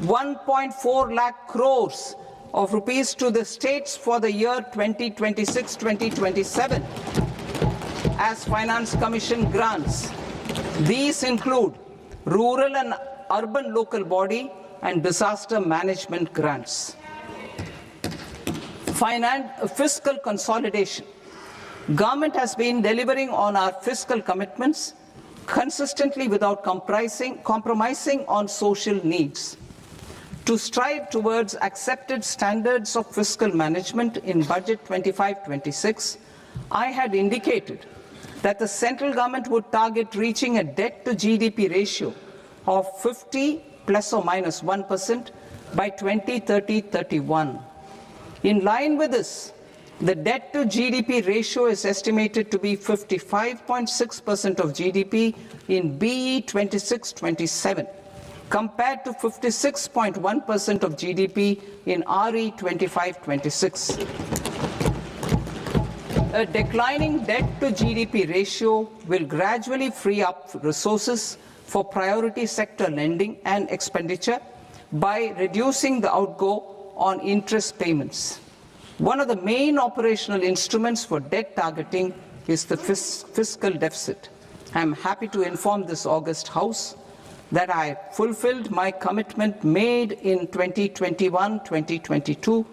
1.4 lakh crores of rupees to the states for the year 2026-2027 as Finance Commission grants. These include rural and urban local body and disaster management grants. Fiscal consolidation. Government has been delivering on our fiscal commitments consistently without compromising on social needs. To strive towards accepted standards of fiscal management in Budget 25-26, I had indicated that the central government would target reaching a debt-to-GDP ratio of 50 plus or minus 1% by 2030-31. In line with this, the debt-to-GDP ratio is estimated to be 55.6% of GDP in BE 26-27. compared to 56.1% of GDP in RE 25-26. A declining debt-to-GDP ratio will gradually free up resources for priority sector lending and expenditure by reducing the outgo on interest payments. One of the main operational instruments for debt targeting is the fiscal deficit. I am happy to inform this august House that I fulfilled my commitment made in 2021-2022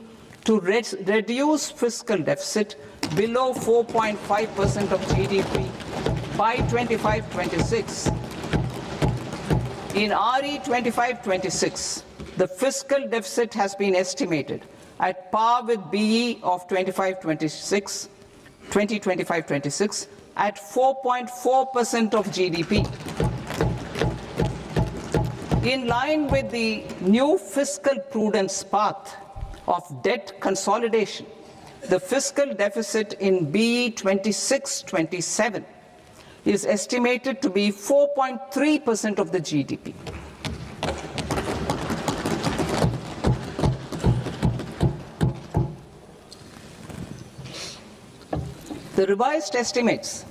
to reduce fiscal deficit below 4.5% of GDP by 25-26. In RE 25-26, the fiscal deficit has been estimated at par with BE of 2025-26 at 4.4% of GDP. In line with the new fiscal prudence path of debt consolidation, the fiscal deficit in BE 26-27 is estimated to be 4.3% of the GDP. The revised estimates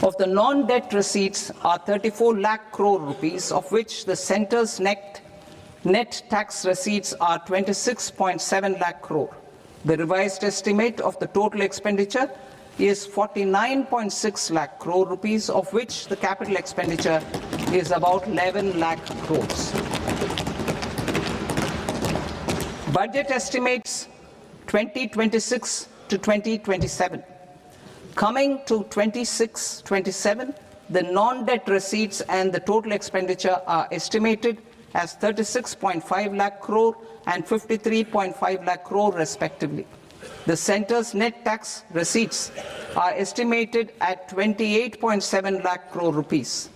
of the non-debt receipts are 34 lakh crore rupees, of which the centre's net tax receipts are 26.7 lakh crore. The revised estimate of the total expenditure is 49.6 lakh crore rupees, of which the capital expenditure is about 11 lakh crores. Budget estimates 2026 to 2027. Coming to 26-27, the non-debt receipts and the total expenditure are estimated as 36.5 lakh crore and 53.5 lakh crore respectively. The centre's net tax receipts are estimated at 28.7 lakh crore rupees.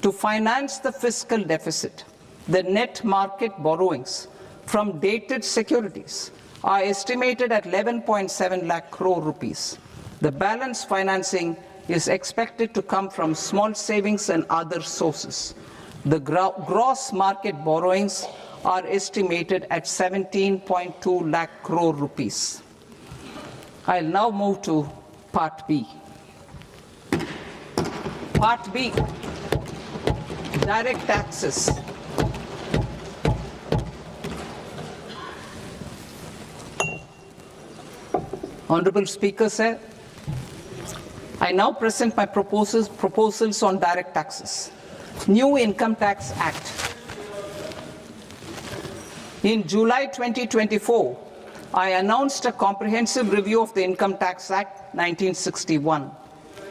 To finance the fiscal deficit, the net market borrowings from dated securities are estimated at 11.7 lakh crore rupees. The balance financing is expected to come from small savings and other sources. The gross market borrowings are estimated at 17.2 lakh crore rupees. I'll now move to Part B. Part B, direct taxes. Honorable Speaker, sir, I now present my proposals on direct taxes. New Income Tax Act. In July 2024, I announced a comprehensive review of the Income Tax Act 1961.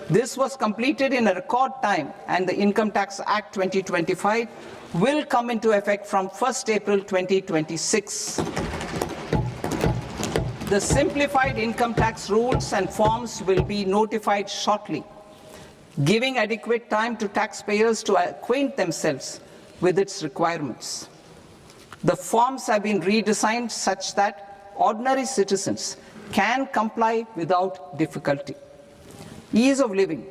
This was completed in a record time, and the Income Tax Act 2025 will come into effect from 1st April 2026. The simplified income tax rules and forms will be notified shortly, giving adequate time to taxpayers to acquaint themselves with its requirements. The forms have been redesigned such that ordinary citizens can comply without difficulty. Ease of living.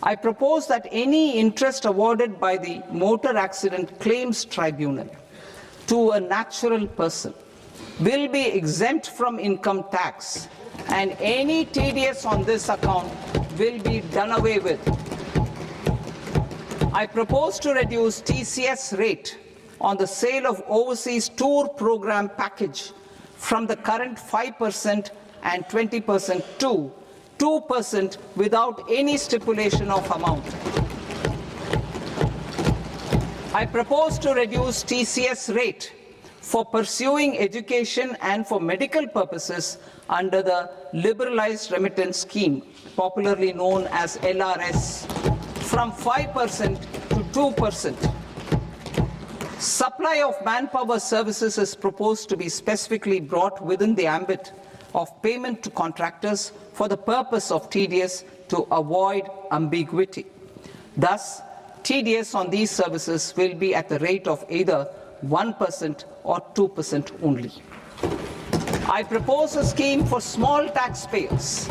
I propose that any interest awarded by the Motor Accident Claims Tribunal to a natural person will be exempt from income tax, and any TDS on this account will be done away with. I propose to reduce TCS rate on the sale of overseas tour program package from the current 5% and 20% to 2% without any stipulation of amount. I propose to reduce TCS rate for pursuing education and for medical purposes under the Liberalized Remittance Scheme, popularly known as LRS, from 5% to 2%. Supply of manpower services is proposed to be specifically brought within the ambit of payment to contractors for the purpose of TDS to avoid ambiguity. Thus, TDS on these services will be at the rate of either 1% or 2% only. I propose a scheme for small taxpayers,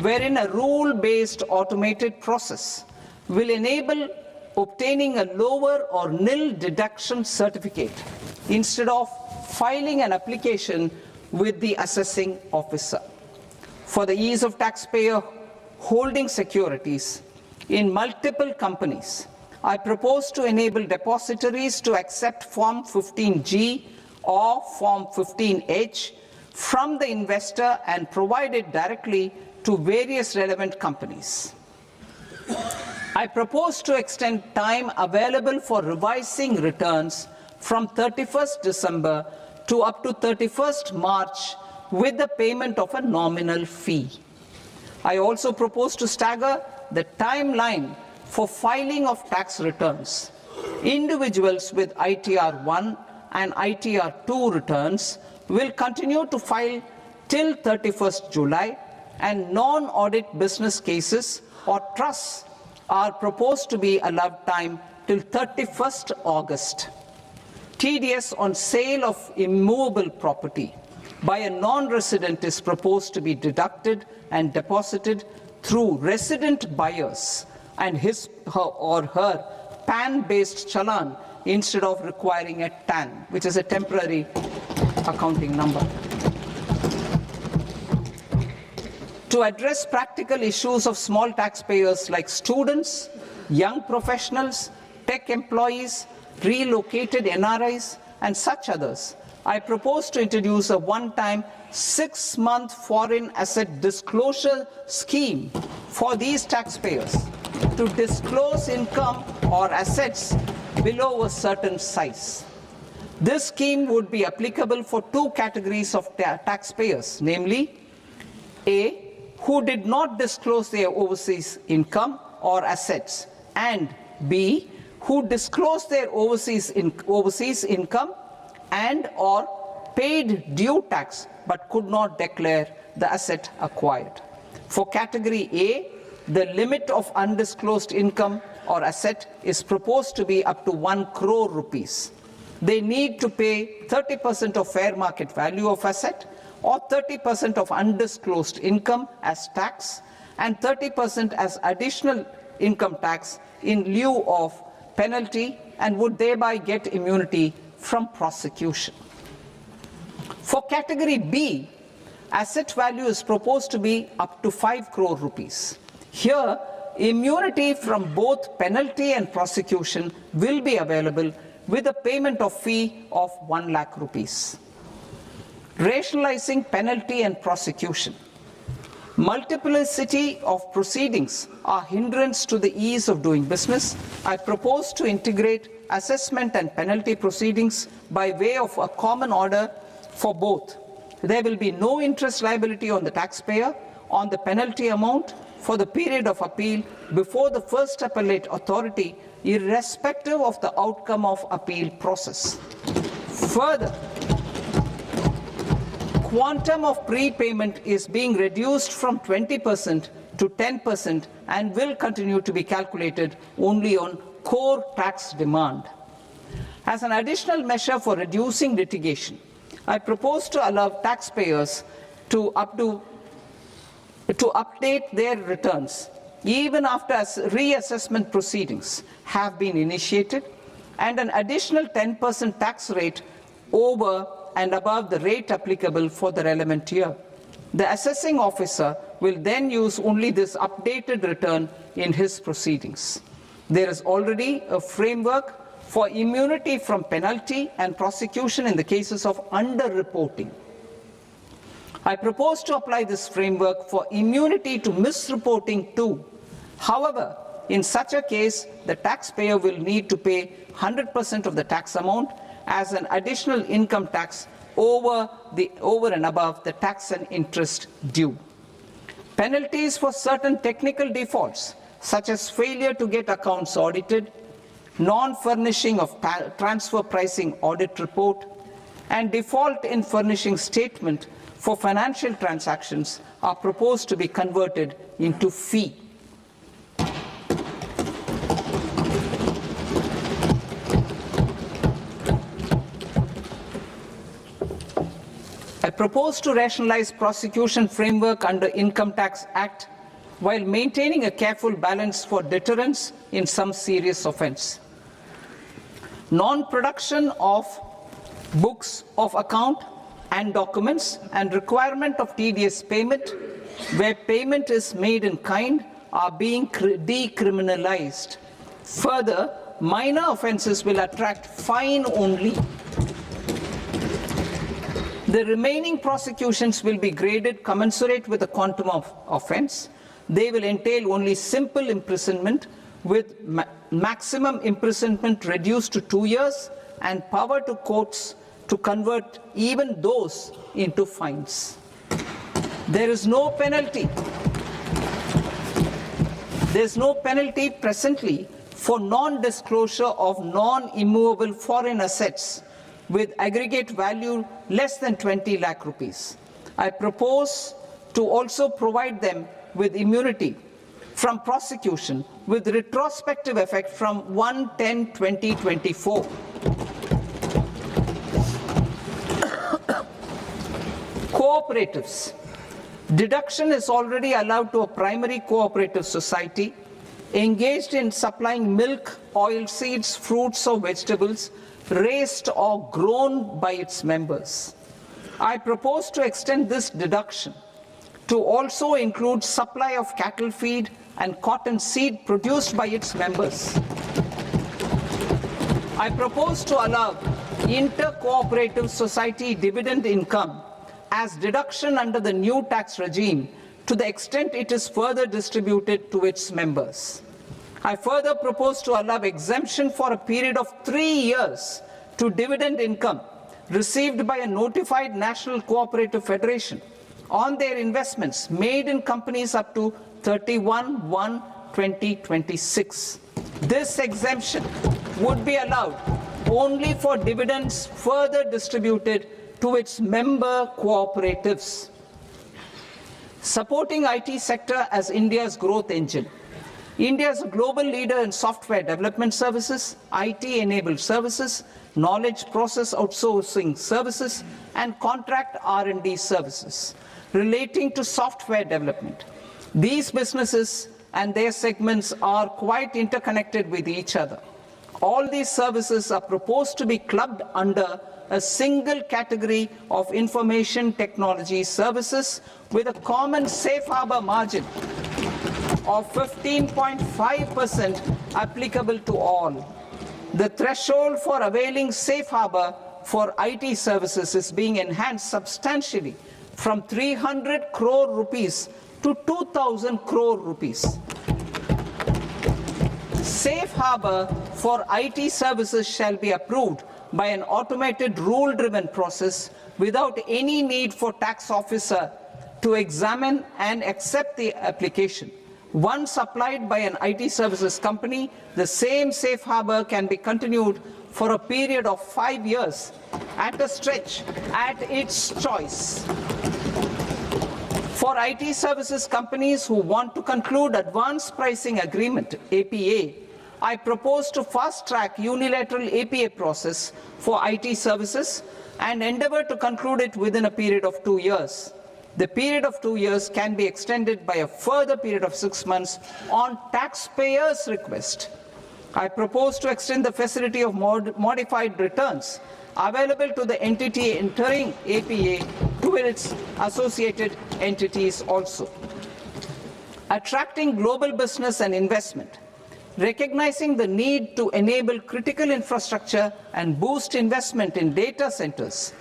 wherein a rule-based automated process will enable obtaining a lower or nil deduction certificate instead of filing an application with the assessing officer. For the ease of taxpayer holding securities in multiple companies, I propose to enable depositories to accept Form 15G or Form 15H from the investor and provide it directly to various relevant companies. I propose to extend time available for revising returns from 31st December to up to 31st March with the payment of a nominal fee. I also propose to stagger the timeline for filing of tax returns. Individuals with ITR 1 and ITR 2 returns will continue to file till 31st July, and non-audit business cases or trusts are proposed to be allowed time till 31st August. TDS on sale of immovable property by a non-resident is proposed to be deducted and deposited through resident buyers and his or her PAN-based challan instead of requiring a TAN, which is a temporary accounting number. To address practical issues of small taxpayers like students, young professionals, tech employees, relocated NRIs, and such others, I propose to introduce a one-time 6-month foreign asset disclosure scheme for these taxpayers to disclose income or assets below a certain size. This scheme would be applicable for two categories of taxpayers, namely, A, who did not disclose their overseas income or assets, and B, who disclosed their overseas income and or paid due tax but could not declare the asset acquired. For category A, the limit of undisclosed income or asset is proposed to be up to 1 crore rupees. They need to pay 30% of fair market value of asset or 30% of undisclosed income as tax and 30% as additional income tax in lieu of penalty, and would thereby get immunity from prosecution. For category B, asset value is proposed to be up to 5 crore rupees. Here, immunity from both penalty and prosecution will be available with a payment of fee of 1 lakh rupees. Rationalizing penalty and prosecution. Multiplicity of proceedings are hindrance to the ease of doing business. I propose to integrate assessment and penalty proceedings by way of a common order for both. There will be no interest liability on the taxpayer on the penalty amount for the period of appeal before the first appellate authority, irrespective of the outcome of appeal process. Further, quantum of prepayment is being reduced from 20% to 10% and will continue to be calculated only on core tax demand. As an additional measure for reducing litigation, I propose to allow taxpayers to update their returns even after reassessment proceedings have been initiated, and an additional 10% tax rate over and above the rate applicable for the relevant year. The assessing officer will then use only this updated return in his proceedings. There is already a framework for immunity from penalty and prosecution in the cases of underreporting. I propose to apply this framework for immunity to misreporting too. However, in such a case, the taxpayer will need to pay 100% of the tax amount as an additional income tax over and above the tax and interest due. Penalties for certain technical defaults, such as failure to get accounts audited, non-furnishing of transfer pricing audit report, and default in furnishing statement for financial transactions are proposed to be converted into fee. I propose to rationalize prosecution framework under Income Tax Act while maintaining a careful balance for deterrence in some serious offence. Non-production of books of account and documents and requirement of tedious payment where payment is made in kind are being decriminalized. Further, minor offences will attract fine only. The remaining prosecutions will be graded commensurate with the quantum of offence. They will entail only simple imprisonment with maximum imprisonment reduced to 2 years and power to courts to convert even those into fines. There is no penalty. There is no penalty presently for non-disclosure of non-immovable foreign assets with aggregate value less than 20 lakh rupees. I propose to also provide them with immunity from prosecution with retrospective effect from 1/10/2024. Cooperatives. Deduction is already allowed to a primary cooperative society engaged in supplying milk, oilseeds, fruits or vegetables raised or grown by its members. I propose to extend this deduction to also include supply of cattle feed and cotton seed produced by its members. I propose to allow inter-cooperative society dividend income as deduction under the new tax regime to the extent it is further distributed to its members. I further propose to allow exemption for a period of 3 years to dividend income received by a notified national cooperative federation on their investments made in companies up to 31/1/2026. This exemption would be allowed only for dividends further distributed to its member cooperatives. Supporting IT sector as India's growth engine. India is a global leader in software development services, IT-enabled services, knowledge process outsourcing services, and contract R&D services relating to software development. These businesses and their segments are quite interconnected with each other. All these services are proposed to be clubbed under a single category of information technology services with a common safe harbor margin of 15.5% applicable to all. The threshold for availing safe harbor for IT services is being enhanced substantially from 300 crore rupees to 2,000 crore rupees. Safe harbor for IT services shall be approved by an automated rule-driven process without any need for tax officer to examine and accept the application. Once applied by an IT services company, the same safe harbor can be continued for a period of 5 years at a stretch at its choice. For IT services companies who want to conclude advanced pricing agreement, APA, I propose to fast-track unilateral APA process for IT services and endeavor to conclude it within a period of 2 years. The period of 2 years can be extended by a further period of 6 months on taxpayers' request. I propose to extend the facility of modified returns available to the entity entering APA to its associated entities also. Attracting global business and investment. Recognizing the need to enable critical infrastructure and boost investment in data centers,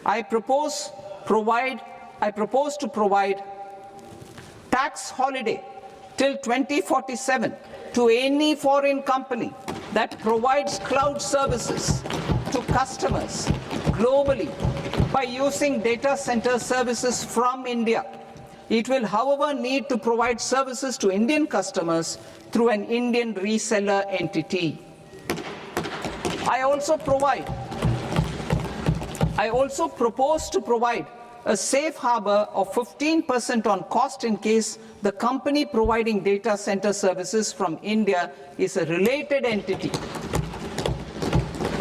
I propose to provide tax holiday till 2047 to any foreign company that provides cloud services to customers globally by using data center services from India. It will, however, need to provide services to Indian customers through an Indian reseller entity. I also propose to provide a safe harbor of 15% on cost in case the company providing data center services from India is a related entity.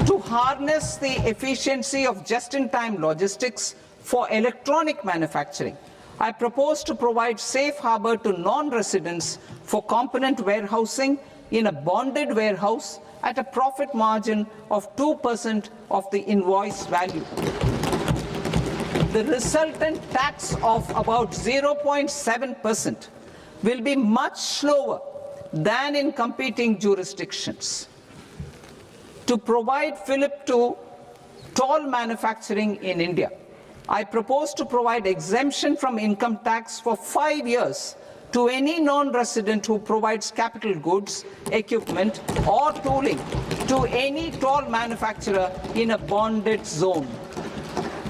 To harness the efficiency of just-in-time logistics for electronic manufacturing, I propose to provide safe harbor to non-residents for component warehousing in a bonded warehouse at a profit margin of 2% of the invoice value. The resultant tax of about 0.7% will be much lower than in competing jurisdictions. To provide fillip to toll manufacturing in India, I propose to provide exemption from income tax for 5 years to any non-resident who provides capital goods, equipment, or tooling to any toll manufacturer in a bonded zone.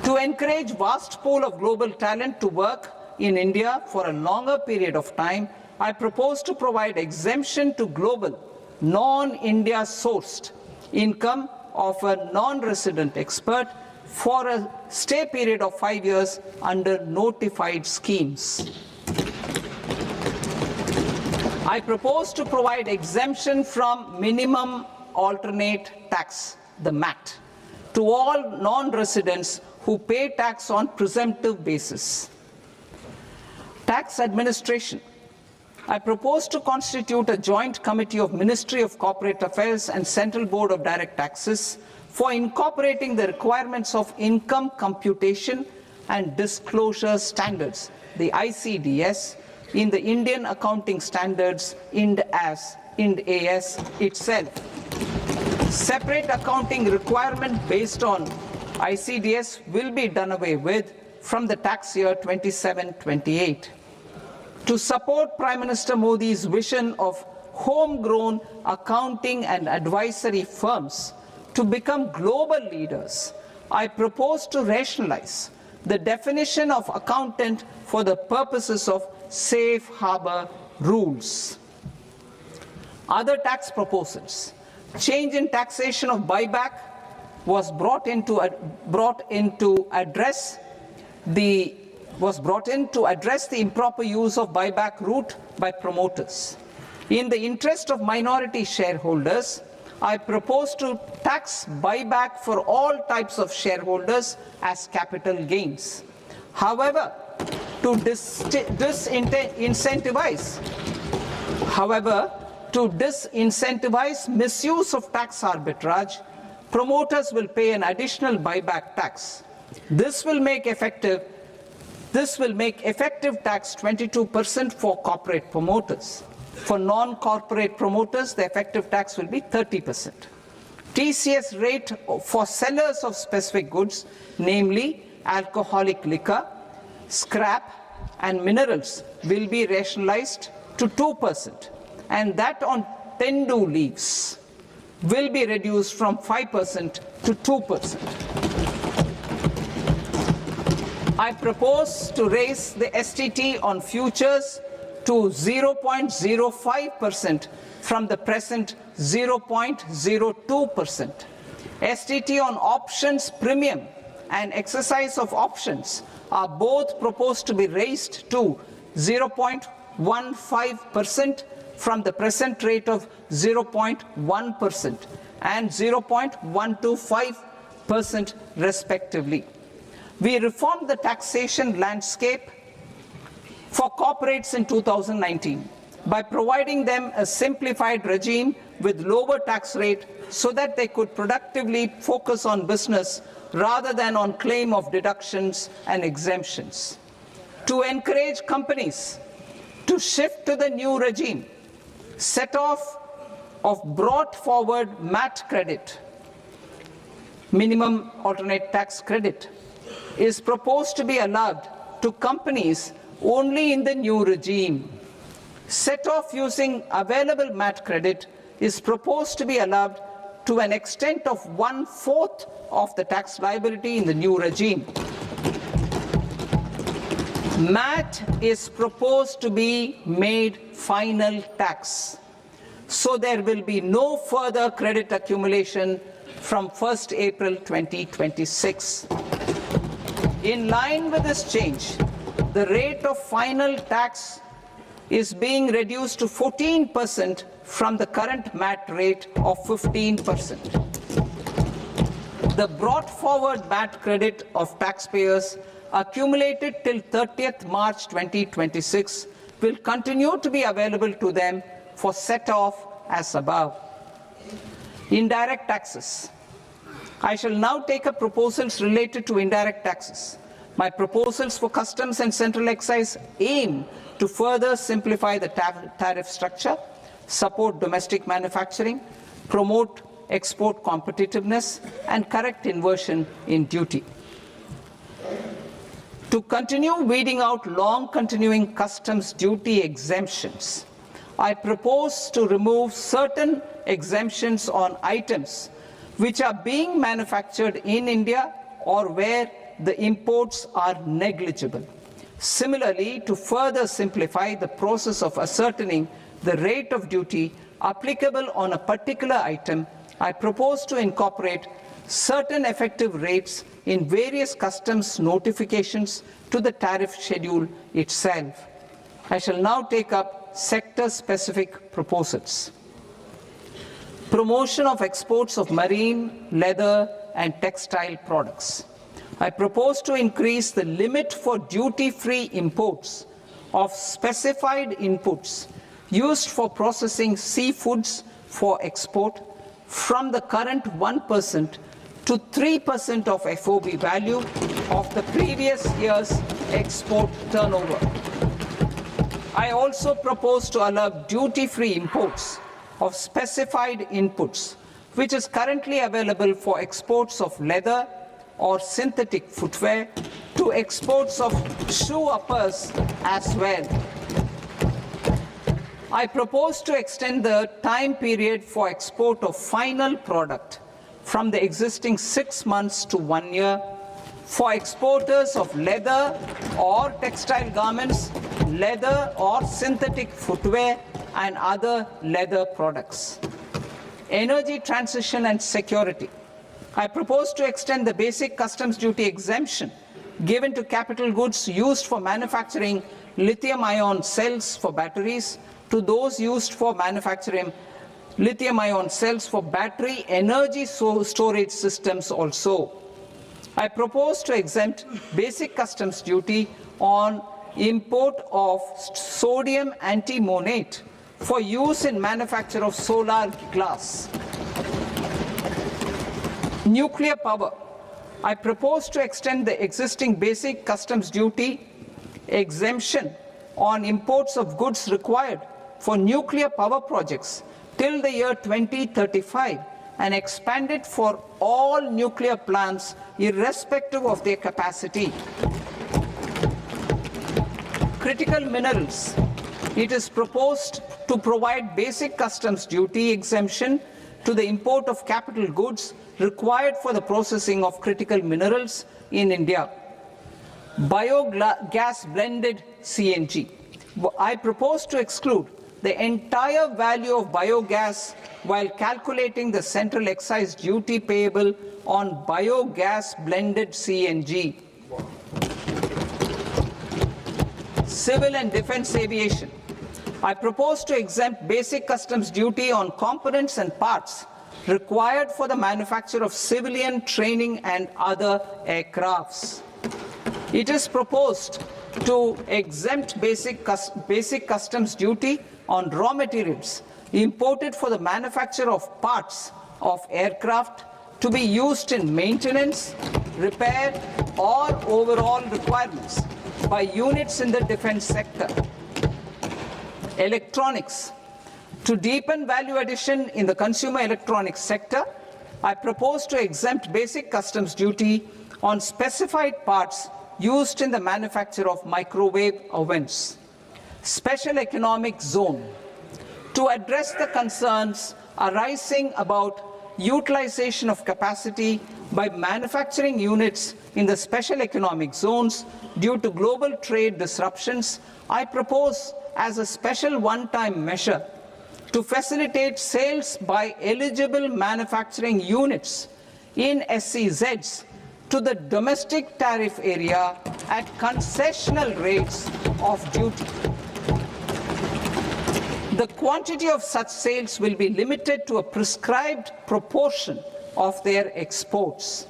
To encourage vast pool of global talent to work in India for a longer period of time, I propose to provide exemption to global, non-India sourced income of a non-resident expert for a stay period of 5 years under notified schemes. I propose to provide exemption from minimum alternate tax, the MAT, to all non-residents who pay tax on presumptive basis. Tax administration. I propose to constitute a joint committee of Ministry of Corporate Affairs and Central Board of Direct Taxes for incorporating the requirements of income computation and disclosure standards, the ICDS, in the Indian Accounting Standards, IND AS itself. Separate accounting requirement based on ICDS will be done away with from the tax year 27-28. To support Prime Minister Modi's vision of homegrown accounting and advisory firms to become global leaders, I propose to rationalize the definition of accountant for the purposes of safe harbor rules. Other tax proposals. Change in taxation of buyback was brought in to address the improper use of buyback route by promoters. In the interest of minority shareholders, I propose to tax buyback for all types of shareholders as capital gains. However, to disincentivize misuse of tax arbitrage, promoters will pay an additional buyback tax. This will make effective tax 22% for corporate promoters. For non-corporate promoters, the effective tax will be 30%. TCS rate for sellers of specific goods, namely alcoholic liquor, scrap, and minerals, will be rationalized to 2%, and that on tendu leaves will be reduced from 5% to 2%. I propose to raise the STT on futures to 0.05% from the present 0.02%. STT on options premium and exercise of options are both proposed to be raised to 0.15% from the present rate of 0.1% and 0.125% respectively. We reformed the taxation landscape for corporates in 2019 by providing them a simplified regime with lower tax rate so that they could productively focus on business rather than on claim of deductions and exemptions. To encourage companies to shift to the new regime, set-off of brought forward MAT credit, minimum alternate tax credit, is proposed to be allowed to companies only in the new regime. Set-off using available MAT credit is proposed to be allowed to an extent of 1/4 of the tax liability in the new regime. MAT is proposed to be made final tax, so there will be no further credit accumulation from 1st April 2026. In line with this change, the rate of final tax is being reduced to 14% from the current MAT rate of 15%. The brought forward MAT credit of taxpayers accumulated till 30th March 2026 will continue to be available to them for set-off as above. Indirect taxes. I shall now take up proposals related to indirect taxes. My proposals for customs and central excise aim to further simplify the tariff structure, support domestic manufacturing, promote export competitiveness, and correct inversion in duty. To continue weeding out long-continuing customs duty exemptions, I propose to remove certain exemptions on items which are being manufactured in India or where the imports are negligible. Similarly, to further simplify the process of ascertaining the rate of duty applicable on a particular item, I propose to incorporate certain effective rates in various customs notifications to the tariff schedule itself. I shall now take up sector-specific proposals. Promotion of exports of marine, leather, and textile products. I propose to increase the limit for duty-free imports of specified inputs used for processing seafoods for export from the current 1% to 3% of FOB value of the previous year's export turnover. I also propose to allow duty-free imports of specified inputs, which is currently available for exports of leather or synthetic footwear, to exports of shoe uppers as well. I propose to extend the time period for export of final product from the existing 6 months to 1 year for exporters of leather or textile garments, leather or synthetic footwear, and other leather products. Energy transition and security. I propose to extend the basic customs duty exemption given to capital goods used for manufacturing lithium-ion cells for batteries to those used for manufacturing lithium-ion cells for battery energy storage systems also. I propose to exempt basic customs duty on import of sodium antimonate for use in manufacture of solar glass. Nuclear power. I propose to extend the existing basic customs duty exemption on imports of goods required for nuclear power projects till the year 2035 and expand it for all nuclear plants irrespective of their capacity. Critical minerals. It is proposed to provide basic customs duty exemption to the import of capital goods required for the processing of critical minerals in India. Biogas blended CNG. I propose to exclude the entire value of biogas while calculating the central excise duty payable on biogas blended CNG. Civil and defense aviation. I propose to exempt basic customs duty on components and parts required for the manufacture of civilian training and other aircrafts. It is proposed to exempt basic customs duty on raw materials imported for the manufacture of parts of aircraft to be used in maintenance, repair, or overall requirements by units in the defense sector. Electronics. To deepen value addition in the consumer electronics sector, I propose to exempt basic customs duty on specified parts used in the manufacture of microwave ovens. Special economic zone. To address the concerns arising about utilization of capacity by manufacturing units in the special economic zones due to global trade disruptions, I propose as a special one-time measure to facilitate sales by eligible manufacturing units in SEZs to the domestic tariff area at concessional rates of duty. The quantity of such sales will be limited to a prescribed proportion of their exports.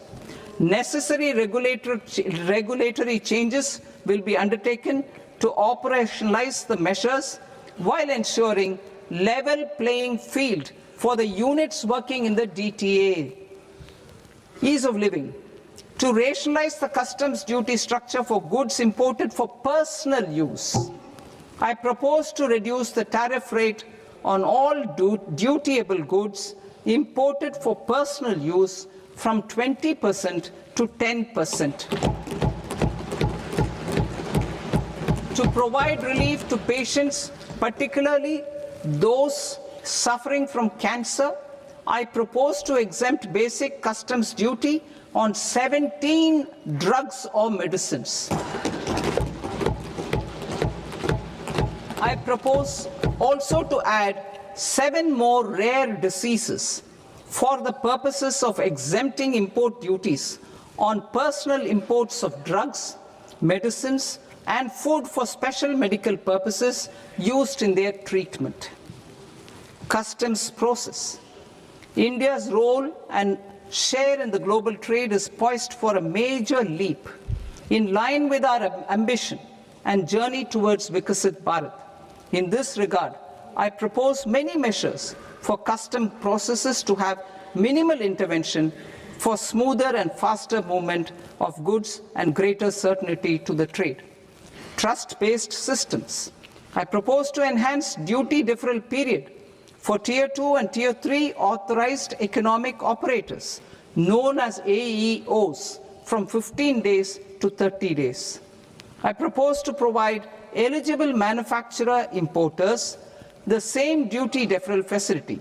Necessary regulatory changes will be undertaken to operationalize the measures while ensuring level playing field for the units working in the DTA. Ease of living. To rationalize the customs duty structure for goods imported for personal use, I propose to reduce the tariff rate on all dutiable goods imported for personal use from 20% to 10%. To provide relief to patients, particularly those suffering from cancer, I propose to exempt basic customs duty on 17 drugs or medicines. I propose also to add 7 more rare diseases for the purposes of exempting import duties on personal imports of drugs, medicines, and food for special medical purposes used in their treatment. Customs process. India's role and share in the global trade is poised for a major leap in line with our ambition and journey towards Vikasit Bharat. In this regard, I propose many measures for custom processes to have minimal intervention for smoother and faster movement of goods and greater certainty to the trade. Trust-based systems. I propose to enhance duty deferral period for Tier 2 and Tier 3 authorized economic operators, known as AEOs, from 15 days to 30 days. I propose to provide eligible manufacturer importers the same duty deferral facility.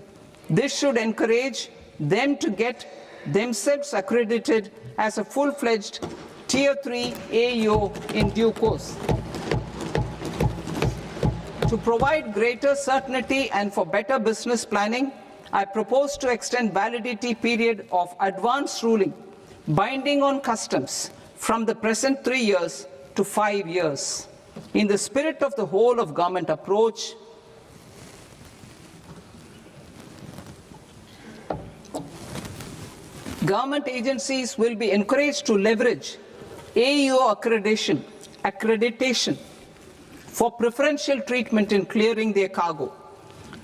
This should encourage them to get themselves accredited as a full-fledged Tier 3 AEO in due course. To provide greater certainty and for better business planning, I propose to extend validity period of advance ruling binding on customs from the present 3 years to 5 years. In the spirit of the whole of government approach, government agencies will be encouraged to leverage AEO accreditation for preferential treatment in clearing their cargo.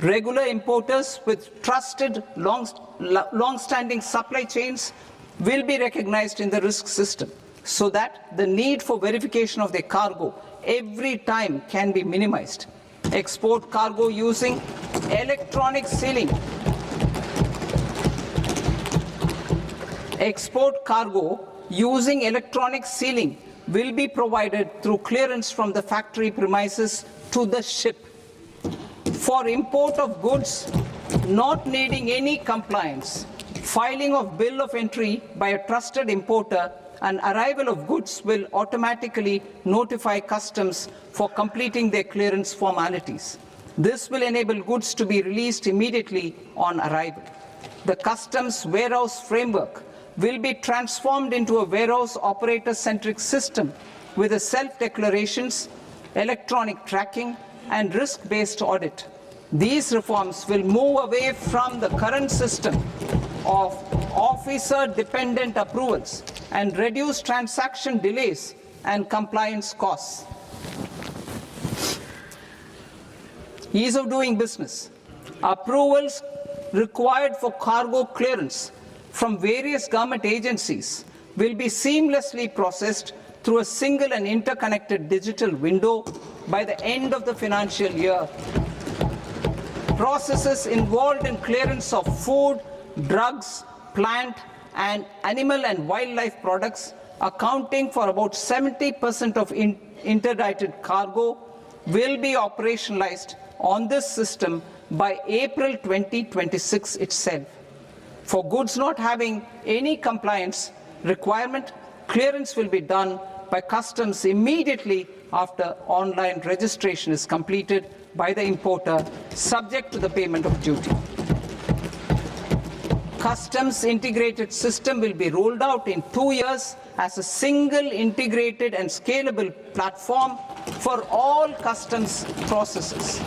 Regular importers with trusted long-standing supply chains will be recognized in the risk system so that the need for verification of their cargo every time can be minimized. Export cargo using electronic sealing. Export cargo using electronic sealing will be provided through clearance from the factory premises to the ship. For import of goods not needing any compliance, filing of bill of entry by a trusted importer and arrival of goods will automatically notify customs for completing their clearance formalities. This will enable goods to be released immediately on arrival. The customs warehouse framework will be transformed into a warehouse operator-centric system with a self-declarations, electronic tracking, and risk-based audit. These reforms will move away from the current system of officer-dependent approvals and reduce transaction delays and compliance costs. Ease of doing business. Approvals required for cargo clearance from various government agencies will be seamlessly processed through a single and interconnected digital window by the end of the financial year. Processes involved in clearance of food, drugs, plant, and animal and wildlife products, accounting for about 70% of interdicted cargo, will be operationalized on this system by April 2026 itself. For goods not having any compliance requirement, clearance will be done by customs immediately after online registration is completed by the importer, subject to the payment of duty. Customs integrated system will be rolled out in 2 years as a single integrated and scalable platform for all customs processes.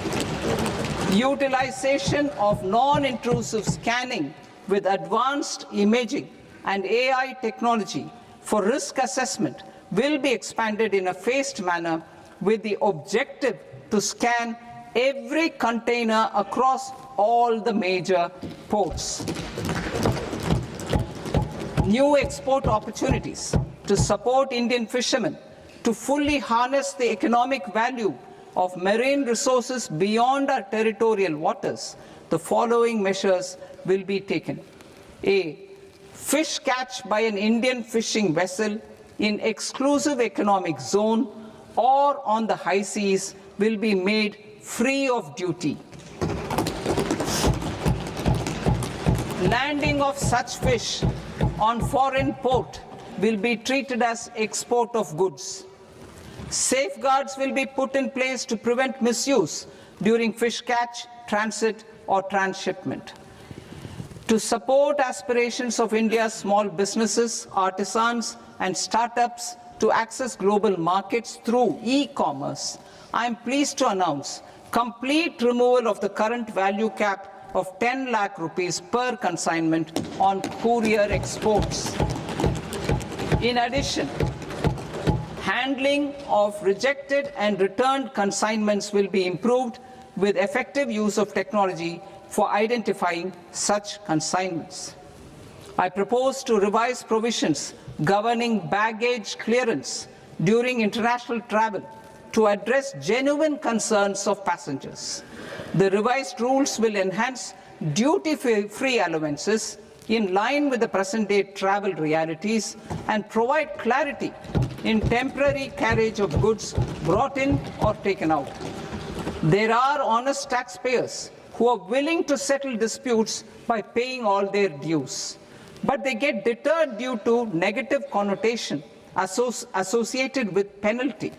Utilization of non-intrusive scanning with advanced imaging and AI technology for risk assessment will be expanded in a phased manner with the objective to scan every container across all the major ports. New export opportunities to support Indian fishermen to fully harness the economic value of marine resources beyond our territorial waters. The following measures will be taken. A. Fish catch by an Indian fishing vessel in exclusive economic zone or on the high seas will be made free of duty. Landing of such fish on foreign port will be treated as export of goods. Safeguards will be put in place to prevent misuse during fish catch, transit, or transshipment. To support aspirations of India's small businesses, artisans, and startups to access global markets through e-commerce, I am pleased to announce complete removal of the current value cap of 10 lakh rupees per consignment on courier exports. In addition, handling of rejected and returned consignments will be improved with effective use of technology for identifying such consignments. I propose to revise provisions governing baggage clearance during international travel to address genuine concerns of passengers. The revised rules will enhance duty-free allowances in line with the present-day travel realities and provide clarity in temporary carriage of goods brought in or taken out. There are honest taxpayers who are willing to settle disputes by paying all their dues, but they get deterred due to negative connotation associated with penalty.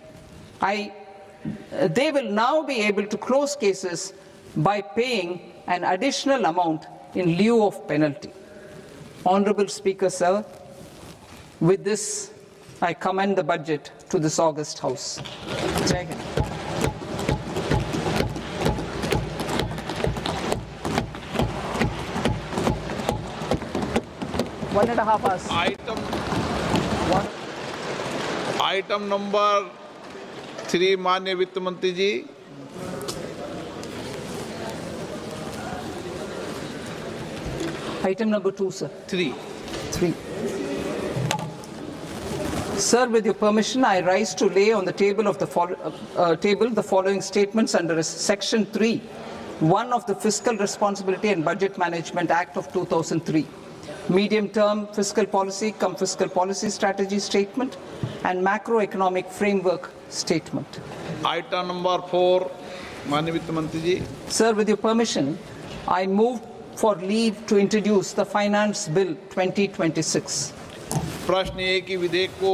They will now be able to close cases by paying an additional amount in lieu of penalty. Honorable Speaker, sir, with this, I commend the budget to this august House. Jai Hind. One and a half hours. Item number 3, माननीय वित्त मंत्री जी. Item number 2, sir. 3. Sir, with your permission, I rise to lay on the table of the following statements under Section 3, 1 of the Fiscal Responsibility and Budget Management Act of 2003, medium-term fiscal policy cum fiscal policy strategy statement, and macroeconomic framework statement. Item number 4 माननीय वित्त मंत्री जी। Sir, with your permission, I move for leave to introduce the Finance Bill 2026. प्रश्न ये कि विधेयक को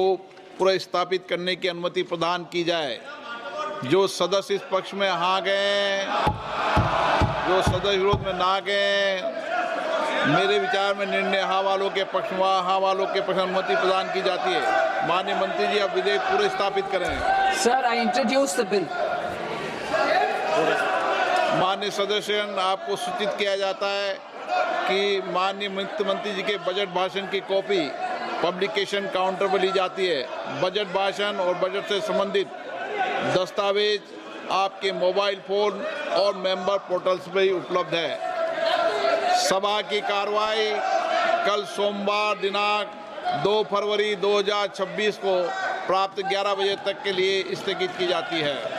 पुनर्स्थापित करने की अनुमति प्रदान की जाए। जो सदस्य इस पक्ष में हाँ गए, जो सदस्य विरोध में ना गए, मेरे विचार में निर्णय हाँ वालों के पक्ष में, हाँ वालों के पक्ष में अनुमति प्रदान की जाती है। माननीय मंत्री जी, अब विधेयक पुनर्स्थापित करें। Sir, I introduce the bill. माननीय सदस्यगण, आपको सूचित किया जाता है कि माननीय वित्त मंत्री जी के बजट भाषण की कॉपी पब्लिकेशन काउंटर पर ली जाती है। बजट भाषण और बजट से संबंधित दस्तावेज आपके मोबाइल फोन और मेंबर पोर्टल्स पर ही उपलब्ध है। सभा की कार्रवाई कल सोमवार दिनांक 2 फरवरी 2026 को प्राप्त 11 बजे तक के लिए स्थगित की जाती है।